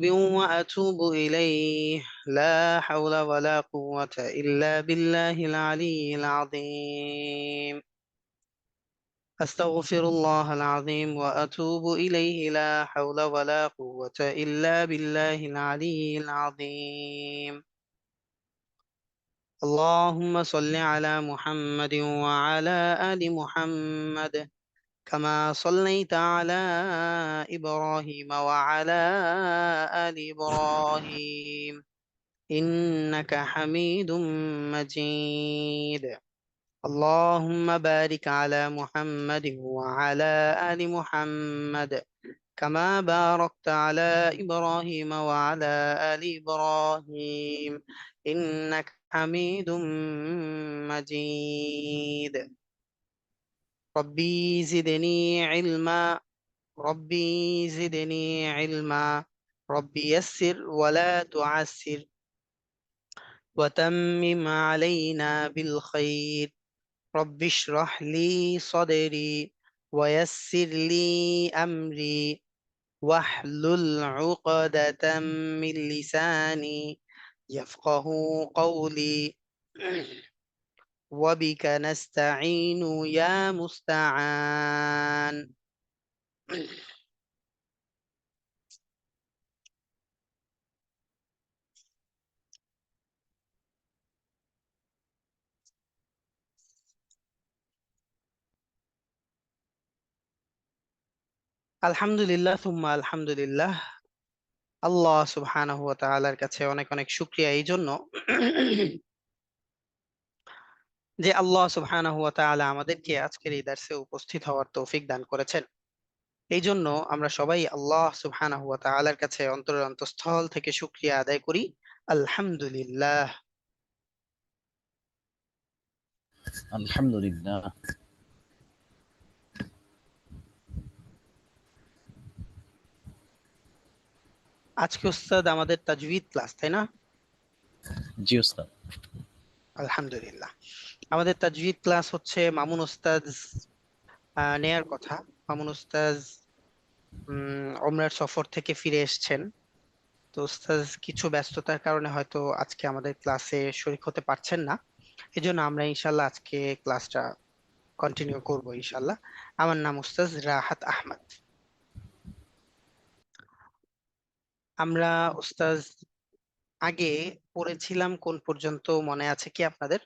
وأتوب إليه لا حول ولا قوة إلا بالله العلي العظيم أستغفر الله العظيم وأتوب إليه لا حول ولا قوة إلا بالله العلي العظيم اللهم صل على محمد وعلى آل محمد كما صليت على إبراهيم وعلى آل إبراهيم إنك حميد مجيد اللهم بارك على محمد وعلى آل محمد كما باركت على إبراهيم وعلى آل إبراهيم إنك حميد مجيد ربي زدني علما ربي زدني علما ربي يسر ولا تعسر وتمم علينا بالخير رب اشرح لي صدري ويسر لي أمري واحلل عقدة من لساني يفقه قولي وبك نستعين يا مستعان আলহামদুলিল্লাহ থুম্মা আলহামদুলিল্লাহ। আল্লাহ সুবহানাহু ওয়া তাআলার কাছে অনেক অনেক শুকরিয়া এই জন্য যে আল্লাহ সুবহানাহু ওয়া তাআলা আমাদেরকে আজকের এই দার্সে উপস্থিত হওয়ার তৌফিক দান করেছেন। এই জন্য আমরা সবাই আল্লাহ সুবহানাহু ওয়া তাআলার কাছে অন্তরের অন্তঃস্থল থেকে শুকরিয়া আদায় করি, আলহামদুলিল্লাহ। আলহামদুলিল্লাহ। আজকে উস্তাদ আমাদের তাজউইদ ক্লাস, তাই না? জি উস্তাদ। আলহামদুলিল্লাহ। আমাদের তাজউইদ ক্লাস হচ্ছে মামুন উস্তাদ নেয়ার কথা। মামুন উস্তাদ ওমরার সফর থেকে ফিরে এসেছেন। তো উস্তাদ কিছু ব্যস্ততার কারণে হয়তো আজকে আমাদের ক্লাসে শরীক হতে পারছেন না। এজন্য আমরা ইনশাল্লাহ আজকে ক্লাসটা কন্টিনিউ করব ইনশাল্লাহ। আমার নাম উস্তাদ রাহাত আহমদ। আমরা উস্তাদ আগে পড়েছিলাম কোন পর্যন্ত মনে আছে কি আপনাদের?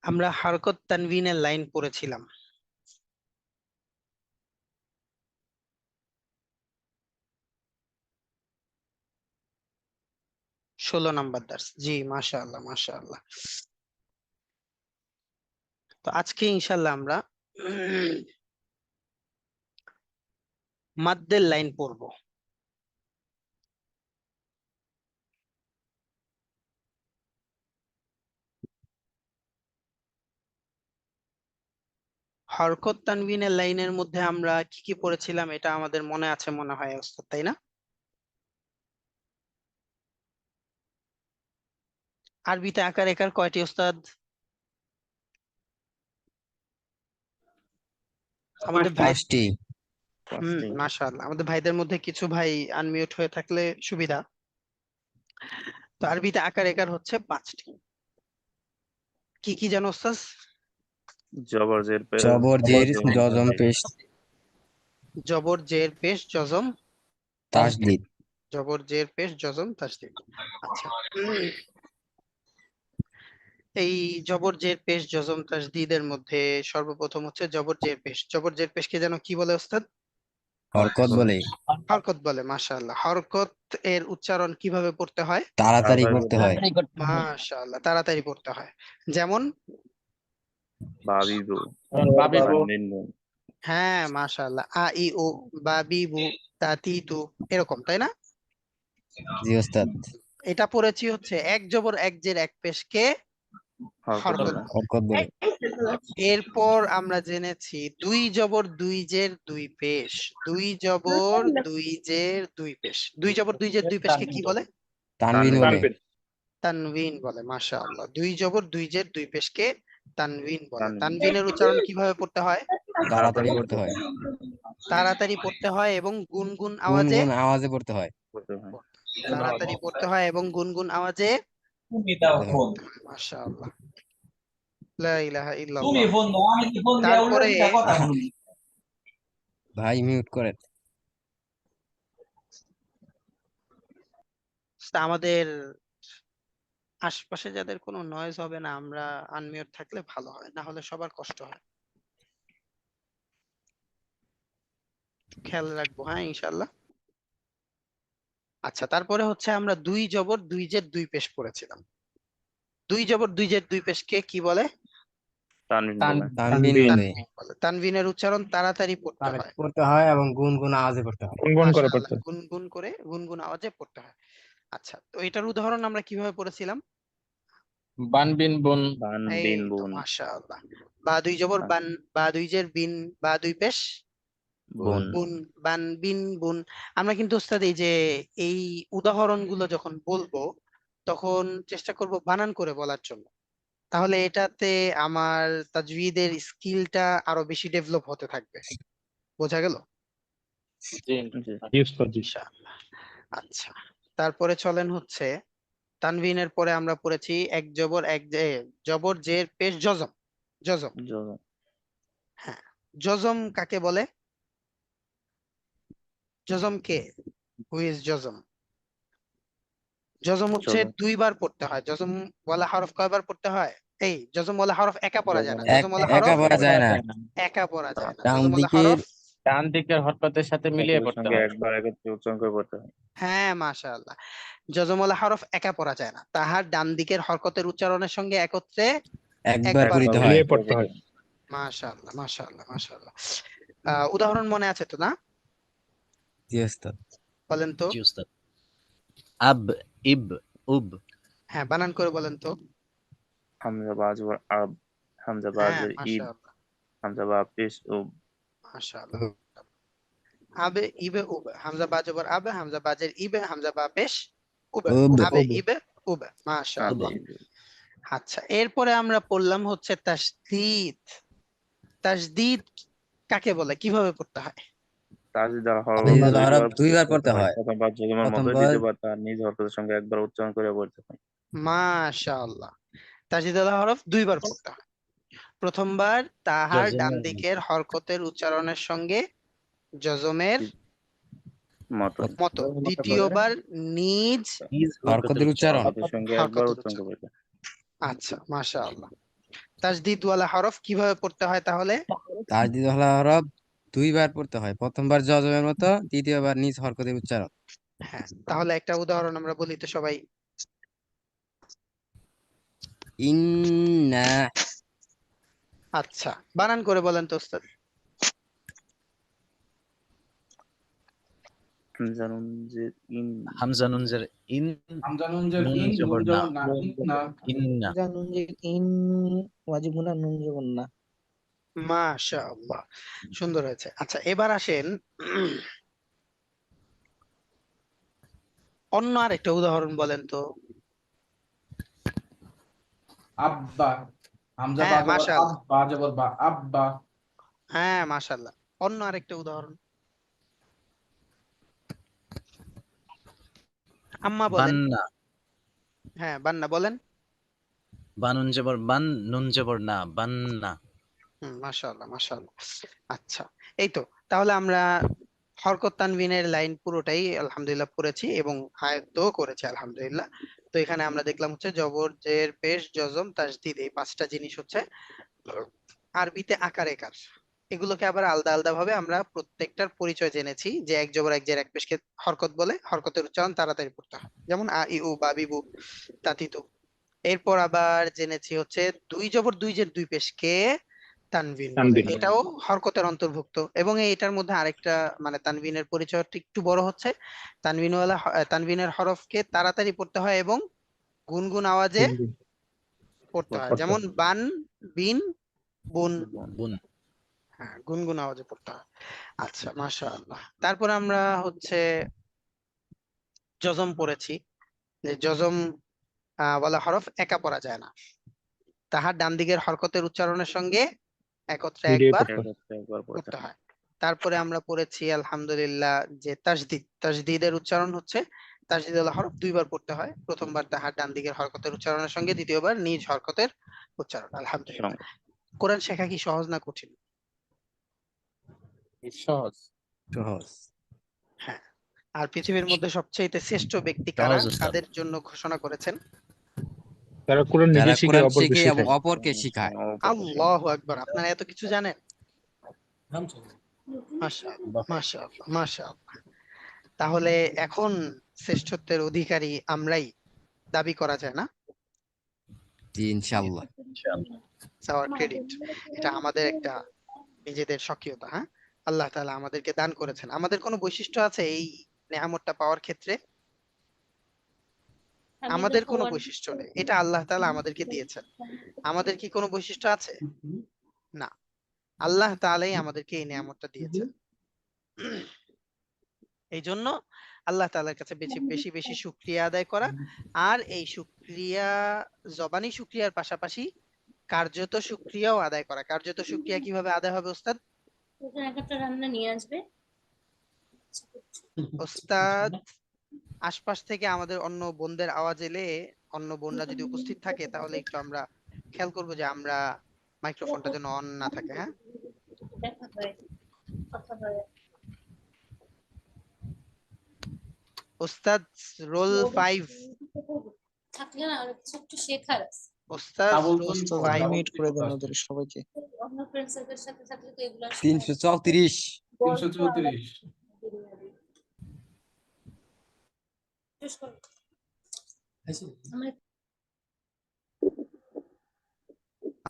আমরা হরকত তানবিনের লাইন পড়েছিলাম। 16 নাম্বার দার্স। জি, মাশাআল্লাহ মাশাআল্লাহ। তো আজকে ইনশাল্লাহ আমরা মাদ্দের লাইন পড়বো। হরকত তানবিনের লাইনের মধ্যে আমরা কি কি পড়েছিলাম এটা আমাদের মনে আছে মনে হয় ওস্তাদ, তাই না? আরবিতে আকার একার কয়টি ওস্তাদ? আমাদের ভাই, 5টি। মাশাআল্লাহ, আমাদের ভাইদের মধ্যে কিছু ভাই আনমিউট হয়ে থাকলে সুবিধা। তো আরবিতে আকার একার হচ্ছে 5টি। কি কি জানো ওস্তাদ? জবর জের পেশ জবর জের জজম জজম পেশ জবর জের পেশ জজম তাসদিদ। জবর জের পেশ জজম তাসদীদ। আচ্ছা, এই জবর জের পেশ জজম তাসদীদের মধ্যে সর্বপ্রথম হচ্ছে জবর জের পেশ। জবর জের পেশকে যেন কি বলে ওস্তাদ? হরকত বলে। হরকত বলে। মাশাআল্লাহ। হরকত এর উচ্চারণ কিভাবে পড়তে হয়? তাড়াতাড়ি করতে হয়। মাশাআল্লাহ, তাড়াতাড়ি পড়তে হয়। যেমন বাবিবু বাবিবু। নিন্নু। হ্যাঁ, মাশাআল্লাহ, আ ই উ বা বি বু তা তি তু, এরকম, তাই না? জি ওস্তাদ। এটা পড়েছি হচ্ছে এক জবর এক জের এক পেশকে হরকত বলে। বলে। হরকত বলে। এরপর আমরা জেনেছি দুই জবর দুই জের দুই পেশ। দুই জবর দুই জের দুই পেশ। দুই জবর দুই জের দুই পেশকে কি বলে? তানবিন বলে। তানবিন বলে। মাশাআল্লাহ। দুই জবর দুই জের দুই পেশকে তানবিন বলে। তানবিন। তানবিনের উচ্চারণ কিভাবে পড়তে হয়? তাড়াতাড়ি পড়তে হয়, তাড়াতাড়ি পড়তে হয় এবং গুনগুন আওয়াজে গুনগুন আওয়াজে পড়তে হয়। করতে হয়। তাড়াতাড়ি পড়তে হয় এবং গুনগুন আওয়াজে পড়তে হয়। পড়তে হয়। মাশাআল্লাহ। লা ইলাহা ইল্লাল্লাহ। তারপরে ভাই মিউট করেন। আমাদের আশপাশে যাদের কোনো নয়েজ হবে না, আমরা আনমিউট থাকলে ভালো হয়, না হলে সবার কষ্ট হয়। খেয়াল রাখবো, হ্যাঁ, ইনশাল্লাহ। আচ্ছা, তারপরে হচ্ছে আমরা দুই জবর দুই জের দুই পেশ পড়েছিলাম। দুই জবর দুই জের দুই পেশকে কি বলে? তানবিন বলে। তানবিন বলে। তানবিন বলে। তানবিনের উচ্চারণ তাড়াতাড়ি পড়তে হয়। পড়তে হয় এবং গুনগুন আওয়াজে পড়তে হয়। মাশাআল্লাহ, গুনগুন করে গুনগুন আওয়াজে পড়তে হয়। আচ্ছা, তো এটার উদাহরণ আমরা কিভাবে পড়েছিলাম? বান এই বিন তো, বুন। মাশাআল্লাহ। বা দুই জবর বান, বা দুই জের বিন, বা দুই পেশ বুন। বুন, বান বিন বুন। আমরা কিন্তু ওস্তাদ এই যে এই উদাহরণগুলো যখন বলবো তখন চেষ্টা করব বানান করে বলার জন্য। তাহলে এটাতে আমার তাজউইদের স্কিলটা আরো বেশি ডেভেলপ হতে থাকবে। বোঝা গেল? জি। ইনশাআল্লাহ। আচ্ছা, তারপরে চলেন হচ্ছে তানভিনের পরে আমরা পড়েছি এক জবর এক জবর জের পেশ জজম। জজম, জ- হ্যাঁ। জজম কাকে বলে? জজম কে? Who is জজম? জজম হচ্ছে জজম। দুইবার পড়তে হয়। জজম ওয়ালা হরফ কয়বার পড়তে হয়? এই জজম ওয়ালা হরফ একা পড়া যায় না। জজম। জজম ওয়ালা একা হরফ পড়া যায় না, একা পড়া যায় না। ডান জজম ওয়ালা দিকের হরফ, ডান দিকের হরকতের সাথে মিলিয়ে হরকতের পড়তে সঙ্গে হয়। একবার একত্রে উচ্চারণ করে পড়তে হয়। হ্যাঁ, মাশাআল্লাহ। জজম ওয়ালা হরফ একা পড়া যায় না, তাহার ডান দিকের হরকতের উচ্চারণের সঙ্গে একত্রে একবার একবার পড়িতে একবার হয়। পড়তে হয়। মাশাআল্লাহ, মাশাআল্লাহ, মাশাআল্লাহ। উদাহরণ মনে আছে তো, না? জি ওস্তাদ। বলেন তো। জি উস্তাদ। আব, ইব, উব। হ্যাঁ, বানান করে বলেন তো। হামজা বাজবর আব, হামজা হ্যাঁ, বাজের ইব, মাশাআল্লাহ, হামজা বা পেশ উব। মাশাআল্লাহ। আবে ইবে উবে, হামজা বা জবর আবে, হামজা বাজের ইবে, হামজা বা পেশ উবে। উব। আবে ইবে উবে, আবে মাশাআল্লাহ। ইব। আচ্ছা, এরপরে আমরা পড়লাম হচ্ছে তাসদীদ। তাসদীদ কাকে বলে, কিভাবে পড়তে হয়? তাজদীদ আল হরফ তাজদীদুল হরফ দুইবার দুইবার পড়তে পড়তে হয়। হয়। প্রথমবার জজমের মতো, প্রথমবার দ্বিতীয়বার তার নিজ হরকতের সঙ্গে একবার উচ্চারণ করে পড়তে হয়। মাশাআল্লাহ। তাসদীদুল হরফ দুইবার পড়তে হয়। প্রথমবার তাহার ডান জজমের দিকের হরকতের উচ্চারণের সঙ্গে জজমের মতো মতো, দ্বিতীয়বার নিজ নিজ হরকতের হরকতের উচ্চারণ। উচ্চারণ। হরকতের সঙ্গে একবার হরকতের উচ্চারণ উচ্চারণ। করে পড়তে হয়। আচ্ছা, মাশাআল্লাহ। তাসদীদ ওয়ালা হরফ কিভাবে পড়তে হয় তাহলে? তাজদীদুল হরফ দুইবার পড়তে হয়। প্রথমবার জজমের মতো, দ্বিতীয়বার নিজ হরকতের উচ্চারণ। হ্যাঁ, তাহলে একটা উদাহরণ আমরা বলি তো সবাই। ইন্না। আচ্ছা, বানান করে বলেন তো ওস্তাদ। হামজা নুন জের ইন, হামজা নুন জের ইন, হামজা নুন জের নুন ইন, জবর নুন না, জবর না, ইন্না। ইন্না। জানুন যে ইন ওয়াজিব গুনা নুন জবর না। মাশাআল্লাহ, সুন্দর হয়েছে। আচ্ছা, এবার আসেন অন্য আরেকটা উদাহরণ বলেন তো। আব্বা। হামজা বা হ্যাঁ, জবর আব, মাশাআল্লাহ। বা জবর বা, আব্বা। হ্যাঁ, মাশাআল্লাহ। অন্য আরেকটা উদাহরণ। আম্মা বলেন। বান্না। হ্যাঁ, বান্না বলেন। বানুন জবর বান, নুন জবর না, বান্না। মাশাআল্লাহ, মাশাআল্লাহ। আচ্ছা, এই তো। তাহলে আমরা হরকত তানবিনের লাইন পুরোটাই আলহামদুলিল্লাহ পড়েছি এবং আয়ত্ত করেছি আলহামদুলিল্লাহ। তো এখানে আমরা দেখলাম হচ্ছে জবর জের পেশ জজম তাসদীদ, এই পাঁচটা জিনিস হচ্ছে আরবিতে আকার একার। এগুলোকে আবার আলাদা আলাদা ভাবে আমরা প্রত্যেকটার পরিচয় জেনেছি, যে এক জবর এক জের এক পেশকে হরকত বলে, হরকতের উচ্চারণ তাড়াতাড়ি পড়তে হয়, যেমন আ ই উ বা বিবু তাতিতু। এরপর আবার জেনেছি হচ্ছে দুই জবর দুই জের দুই পেশকে তানভিন বলে, এটাও হরকতের অন্তর্ভুক্ত। এবং এটার মধ্যে আরেকটা মানে তানভিনের পরিচয়টা একটু বড় হচ্ছে, তানভিনের হরফকে তাড়াতাড়ি পড়তে হয় এবং গুনগুন আওয়াজে পড়তে হয়, যেমন বান, বিন, বুন। বুন। হ্যাঁ, গুনগুন আওয়াজে পড়তে হয়। আচ্ছা, মাশাআল্লাহ। তারপর আমরা হচ্ছে জজম পড়েছি, যে জজম বলা হরফ একা পড়া যায় না, তাহার ডান দিকের হরকতের উচ্চারণের সঙ্গে একত্রে একবার একবার পড়তে পড়তে হয়। তারপরে আমরা পড়েছি আলহামদুলিল্লাহ যে তাসদিদ, তাসদিদের উচ্চারণ হচ্ছে তাসদিদ ওয়ালা হরফ দুইবার পড়তে হয়, প্রথমবার তাহার ডান দিকের হরকতের উচ্চারণের সঙ্গে, দ্বিতীয়বার নিজ হরকতের উচ্চারণ। আলহামদুলিল্লাহ। কোরআন শেখা কি সহজ না কঠিন? সহজ। সহজ। হ্যাঁ। আর পৃথিবীর মধ্যে সবচেয়ে শ্রেষ্ঠ ব্যক্তি কারা, সহজ, উস্তাদ। কাদের জন্য ঘোষণা করেছেন? যারা কোরআন যারা নিজে শিখে কোরআন অপরকে শেখে এবং শেখায়। অপরকে শিখায়। আল্লাহু আকবার। আপনারা এত কিছু জানেন? মাশাআল্লাহ, মাশাআল্লাহ, মাশাআল্লাহ। তাহলে এখন শ্রেষ্ঠত্বের অধিকারী আমরাই দাবি করা যায় না? জি, ইনশাআল্লাহ। আওয়ার ক্রেডিট, এটা আমাদের একটা নিজেদের স্বকীয়তা। হ্যাঁ, আল্লাহ তাআলা আমাদেরকে দান করেছেন। আমাদের কোনো বৈশিষ্ট্য আছে এই নেয়ামতটা পাওয়ার ক্ষেত্রে? আমাদের কোনো বৈশিষ্ট্য নেই, এটা আল্লাহ তাআলা আমাদেরকে দিয়েছেন। আমাদের কি কোনো বৈশিষ্ট্য আছে? না, আল্লাহ তাআলাই আমাদেরকে এই নেয়ামতটা দিয়েছেন। এই জন্য আল্লাহ তাআলার কাছে বেশি বেশি বেশি শুকরিয়া আদায় করা, আর এই শুকরিয়া, জবানি শুকরিয়ার পাশাপাশি কার্যত শুকরিয়াও আদায় করা। কার্যত শুকরিয়া কিভাবে আদায় হবে ওস্তাদ? একটা রান্না নিয়ে আসবে। ওস্তাদ, আশপাশ থেকে আমাদের অন্য বোনদের আওয়াজ এলে, অন্য বোনরা যদি উপস্থিত থাকে, তাহলে একটু আমরা খেয়াল করবো যে আমরা মাইক্রোফোনটা যেন অন না থাকে। হ্যাঁ, দেখা হয়, কথা হয়। ওস্তাদ রোল 5, থাকলে না আর কিছু একটু শেখার আছে। ওস্তাদ ডাবল রোল তিন, 5। মিউট করে দেন ওদের সবাইকে। অন্য ফ্রেন্ডসদের সাথে থাকলে তো এগুলো 334। 334।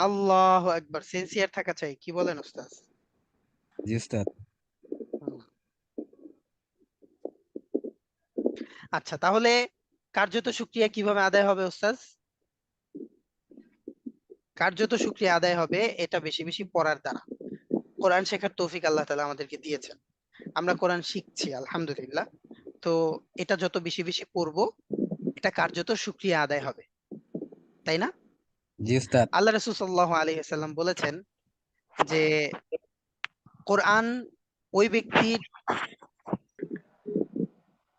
আল্লাহু আকবার। সিনসিয়ার থাকা চাই, কি বলেন ওস্তাদ? জি উস্তাদ। আচ্ছা, তাহলে কার্যত শুকরিয়া কিভাবে আদায় হবে ওস্তাদ? কার্যত শুকরিয়া আদায় হবে এটা বেশি বেশি পড়ার দ্বারা। কোরআন শেখার তৌফিক আল্লাহ তাআলা আমাদেরকে দিয়েছেন, আমরা কোরআন শিখছি আলহামদুলিল্লাহ। তো এটা যত বেশি বেশি পড়বো, এটা কার্যত শুকরিয়া আদায় হবে, তাই না? জি উস্তাদ। আল্লাহ রাসূল সাল্লাল্লাহু আলাইহি ওয়াসাল্লাম বলেছেন যে কোরআন ওই ব্যক্তির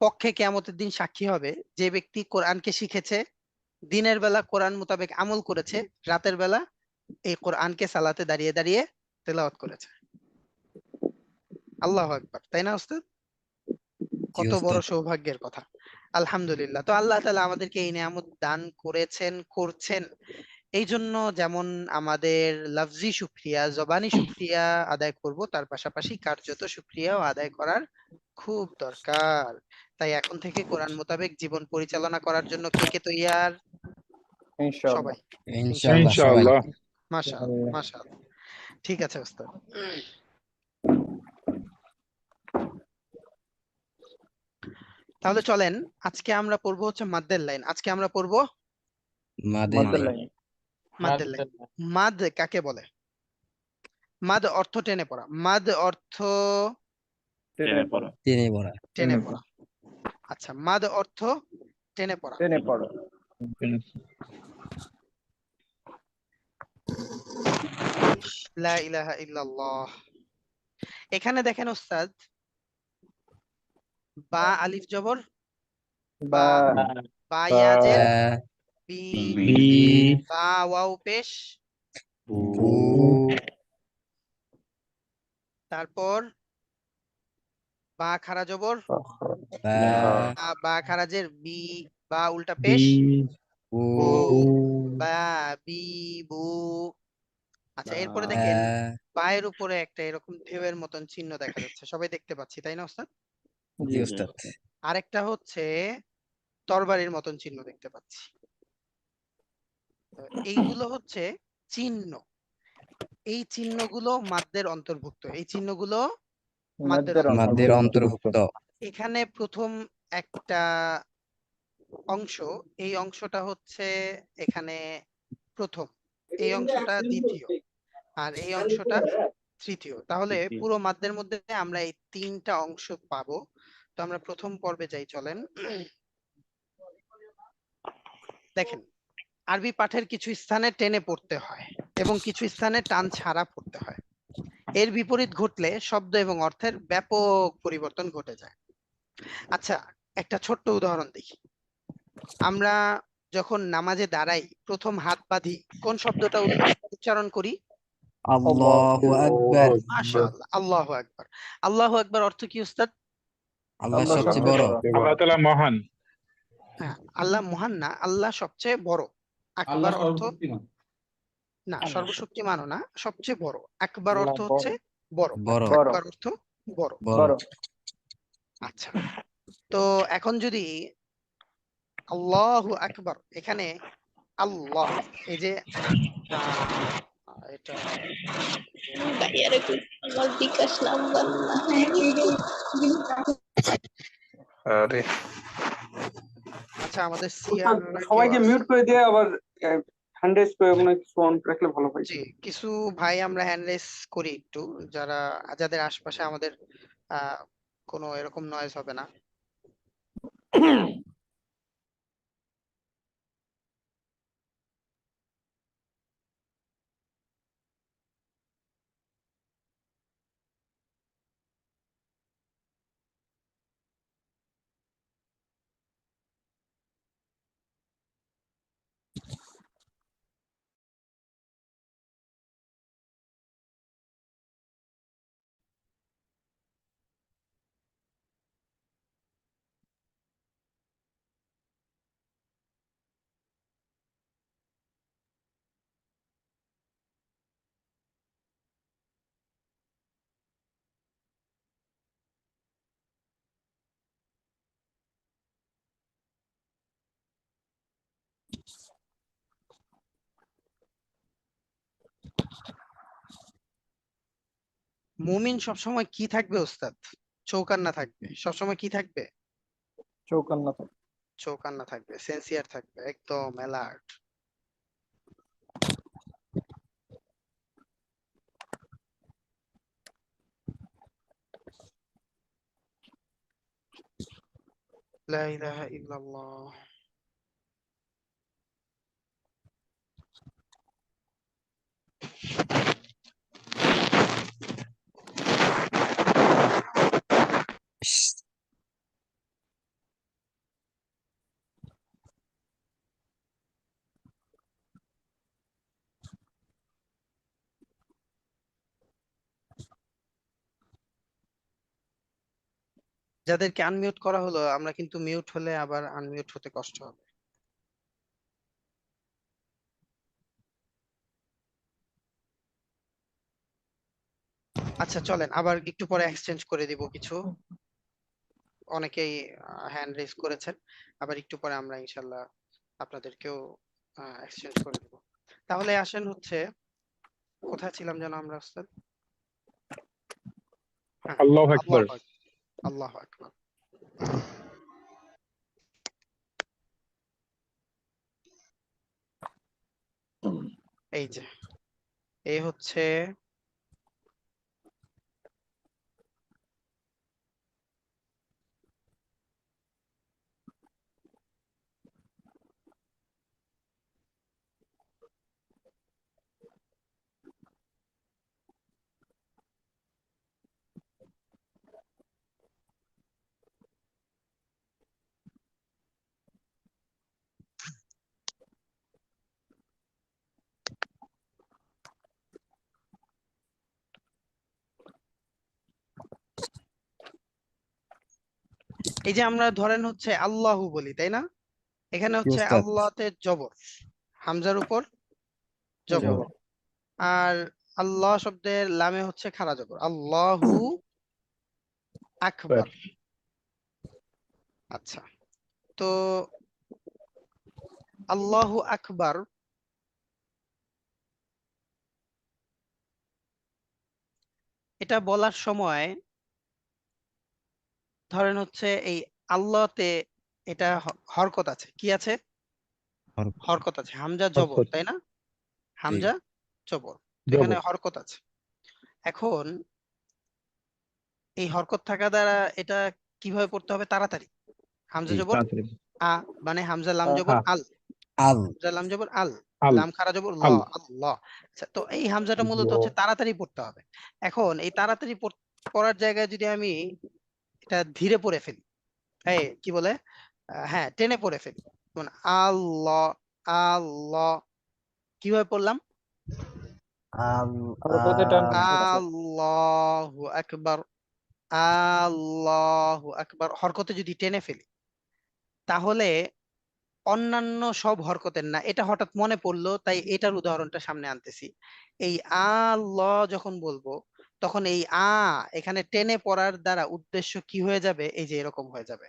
পক্ষে কিয়ামতের দিন সাক্ষী হবে যে ব্যক্তি কোরআনকে শিখেছে, দিনের বেলা কোরআন মোতাবেক আমল করেছে, রাতের বেলা এই কোরআনকে সালাতে দাঁড়িয়ে দাঁড়িয়ে তেলাওয়াত করেছে। আল্লাহু আকবার, তাই না ওস্তাদ? জি কত বড় উস্তাদ। সৌভাগ্যের কথা। আলহামদুলিল্লাহ। তো আল্লাহ তাআলা আমাদেরকে এই নিয়ামত দান করেছেন, করছেন। এই জন্য যেমন আমাদের লফজি শুকরিয়া, জবানি শুকরিয়া আদায় করব, তার পাশাপাশি কার্যত শুকরিয়াও আদায় করার খুব দরকার। তাই এখন থেকে কোরআন মোতাবেক জীবন পরিচালনা করার জন্য কে কে তৈয়ার? সবাই ইনশাআল্লাহ সবাই। ইনশাআল্লাহ। মাশাআল্লাহ, মাশাআল্লাহ। ঠিক আছে ওস্তাদ। তাহলে চলেন আজকে আমরা পড়বো হচ্ছে মাদ্দের লাইন। আজকে আমরা পড়বো মাদের লাইন। মাদ্দের লাইন। মাদ কাকে বলে? মাদ অর্থ টেনে পড়া, মাদ অর্থ টেনে পড়া। টেনে পড়া। টেনে পড়া। আচ্ছা, মাদ অর্থ টেনে পড়া। লা ইলাহা ইল্লাল্লাহ। এখানে দেখেন ওস্তাদ, বা আলিফ জবর বা, বা ইয়াজের বি, বা ওয়াও পেশ, বু, তারপর বা খারা জবর, বা, বা খারাজের বি, বা উল্টা পেশ, বু, বা, বি, বু। আচ্ছা, এরপরে বা, দেখেন পায়ের উপরে একটা এরকম ঢেউয়ের মতন চিহ্ন দেখা যাচ্ছে, সবাই দেখতে পাচ্ছি, তাই না ওস্তাদ? জি উস্তাদ। আরেকটা হচ্ছে তরবারির মতন চিহ্ন দেখতে পাচ্ছি। তো এইগুলো হচ্ছে চিহ্ন, এই চিহ্নগুলো মাদ্দের অন্তর্ভুক্ত, এই চিহ্নগুলো মাদ্দের মাদের অন্তর্ভুক্ত। এখানে প্রথম একটা অংশ, এই অংশটা হচ্ছে এখানে প্রথম, এই অংশটা দ্বিতীয়, আর এই অংশটা তৃতীয়। তাহলে তৃতীয়। পুরো মাদ্দের মধ্যে আমরা এই তিনটা অংশ পাবো। তো আমরা প্রথম পর্বে যাই, চলেন। দেখেন, আরবি পাঠের কিছু স্থানে টেনে পড়তে হয় এবং কিছু স্থানে টান ছাড়া পড়তে হয়। এর বিপরীত ঘটলে শব্দ এবং অর্থের ব্যাপক পরিবর্তন ঘটে যায়। আচ্ছা, একটা ছোট্ট উদাহরণ দেখি। আমরা যখন নামাজে দাঁড়াই, প্রথম হাত বাঁধি, কোন শব্দটা উচ্চারণ করি? আল্লাহু আকবার। মাশাআল্লাহ, আল্লাহু আকবার। আল্লাহু আকবার অর্থ কি উস্তাদ? আল্লাহ আল্লাহ সবচেয়ে সবচেয়ে বড়। বড়। আল্লাহ তাআলা মহান। হ্যাঁ, আল্লাহ মহান না, আল্লাহ সবচেয়ে বড়। আল্লাহ আকবার অর্থ সর্বশক্তিমান। না, সর্বশক্তিমানও না, সবচেয়ে বড়। আকবার আল্লাহ অর্থ হচ্ছে বড়। বড়। বড়। আকবার অর্থ বড়। বড়। বড়। আচ্ছা, তো এখন যদি আল্লাহু আকবার, এখানে আল্লাহ, এই যে এটা ভাইয়ারে কই আমার বিকাশ নাম্বার না। আরে আচ্ছা, আমাদের সিয়াররা কেউ সবাইকে আছে? মিউট করে দিয়ে আবার হ্যান্ড রেজ করে মনে হয় কিছু অন রাখলে ভালো হয়। জি, কিছু ভাই আমরা হ্যান্ড রেজ করি একটু, যাদের আশপাশে আমাদের কোনো এরকম নয়েজ হবে না। মুমিন সবসময় কি থাকবে ওস্তাদ? চৌকান্না থাকবে। সবসময় কি থাকবে? চৌকান্না তো চৌকান্না থাকবে, সেন্সিয়ার থাকবে, একদম অ্যালার্ট। লা ইলাহা ইল্লাল্লাহ। যাদেরকে আনমিউট করা হলো, আমরা কিন্তু মিউট হলে আবার আনমিউট হতে কষ্ট হবে। আচ্ছা, চলেন আবার একটু পরে এক্সচেঞ্জ করে দিব কিছু। অনেকেই হ্যান্ড রেজ করেছেন, আবার একটু পরে আমরা ইনশাল্লাহ আপনাদেরকেও এক্সচেঞ্জ করে দিব। তাহলে আসেন হচ্ছে, কোথায় ছিলাম যেন আমরা ওস্তাদ? হ্যাঁ, আল্লাহু আল্লাহু আকবার। আকবার। আল্লাহু আকবার। এই যে, এই হচ্ছে এই যে আমরা ধরেন হচ্ছে আল্লাহু বলি, তাই না? এখানে কি হচ্ছে উস্তাদ? আল্লাহতে জবর, হামজার উপর জবর, জবর। আর আল্লাহ শব্দের লামে হচ্ছে খাড়া জবর, আল্লাহু আকবার। আচ্ছা, তো আল্লাহু আকবার এটা বলার সময় ধরেন হচ্ছে এই আল্লাহতে এটা হরকত আছে, কি আছে? হর- হরকত আছে, হামজা জবর, তাই না? হামজা জবর, তো এখানে জবর। হরকত আছে। এখন এই হরকত থাকা দ্বারা এটা কিভাবে পড়তে হবে? তাড়াতাড়ি। হামজা জি জবর তাড়াতাড়ি। আ, মানে হামজা লাম হ্যাঁ। জবর আল, আল হামজা লাম জবর আল, আল লাম খারা জবর ল, আল আল্লাহ। আচ্ছা, তো এই হামজাটা মূলত হচ্ছে তাড়াতাড়ি পড়তে হবে। এখন এই তাড়াতাড়ি পড়ার জায়গায় যদি আমি এটা ধীরে পড়ে ফেলি, এই কি বলে, হ্যাঁ টেনে পড়ে ফেলি, যেমন আল্লাহ, আল্লাহ, কিভাবে পড়লাম? আল হরকতে টান আল হচ্ছে। আল্লাহু আকবার, আল্লাহু আকবার। হরকতে যদি টেনে ফেলি তাহলে অন্যান্য সব হরকতের না, এটা হঠাৎ মনে পড়লো তাই এটার উদাহরণটা সামনে আনতেছি। এই আল্লাহ যখন বলবো তখন এই এখানে টেনে পড়ার দ্বারা উদ্দেশ্য কি হয়ে যাবে? এই যে এরকম হয়ে যাবে।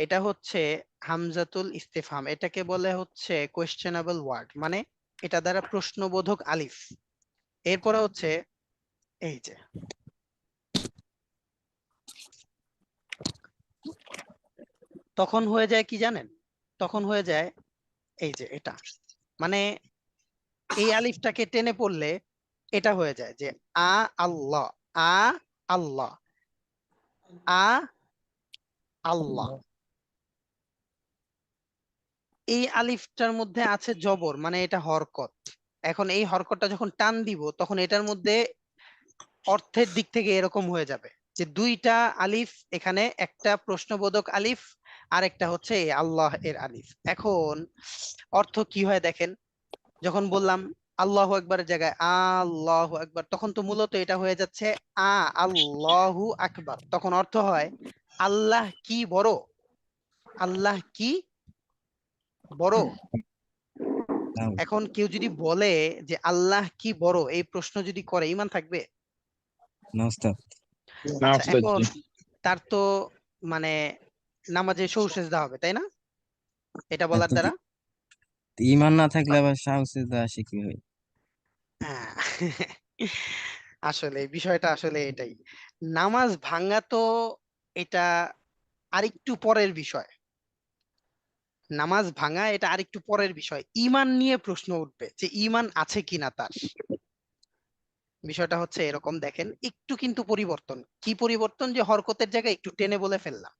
এটা হচ্ছে হামজাতুল ইস্তিফহাম, এটাকে বলে হচ্ছে কোয়েশ্চেনেবল ওয়ার্ড, মানে এটা দ্বারা প্রশ্নবোধক আলিফ। এরপরে হচ্ছে এই যে তখন হয়ে যায় কি জানেন? তখন হয়ে যায় এই যে এটা, মানে এই আলিফটাকে টেনে পড়লে এটা হয়ে যায় যে আল্লাহ, আল্লাহ, আল্লাহ। এই আলিফটার মধ্যে আছে জবর, মানে এটা হরকত। এখন এই হরকতটা যখন টান দিব তখন এটার মধ্যে অর্থের দিক থেকে এরকম হয়ে যাবে যে দুইটা আলিফ এখানে, একটা প্রশ্নবোধক আলিফ আর একটা হচ্ছে এই আল্লাহ এর আলিফ। এখন অর্থ কি হয় দেখেন, যখন বললাম আল্লাহু আকবারের জায়গায় আল্লাহু আকবার, তখন তো মূলত এটা হয়ে যাচ্ছে আল্লাহু আকবার। তখন অর্থ হয় আল্লাহ কি বড়, আল্লাহ কি বড়। এখন কেউ যদি বলে যে আল্লাহ কি বড়, এই প্রশ্ন যদি করে, ঈমান থাকবে? না আচ্ছা, উস্তাদ এখন জি। তার তো মানে নামাজে সহু সেজদা হবে, তাই না? এটা বলার দ্বারা ইমান না থাকলে আবার সাহসে আসে কি হয়? হ্যাঁ, আসলে বিষয়টা আসলে এটাই। নামাজ ভাঙ্গা তো এটা আরেকটু পরের বিষয়, নামাজ ভাঙা এটা আরেকটু পরের বিষয়। ঈমান নিয়ে প্রশ্ন উঠবে যে ঈমান আছে কিনা তার। বিষয়টা হচ্ছে এরকম, দেখেন একটু কিন্তু পরিবর্তন। কি পরিবর্তন? যে হরকতের জায়গায় একটু টেনে বলে ফেললাম,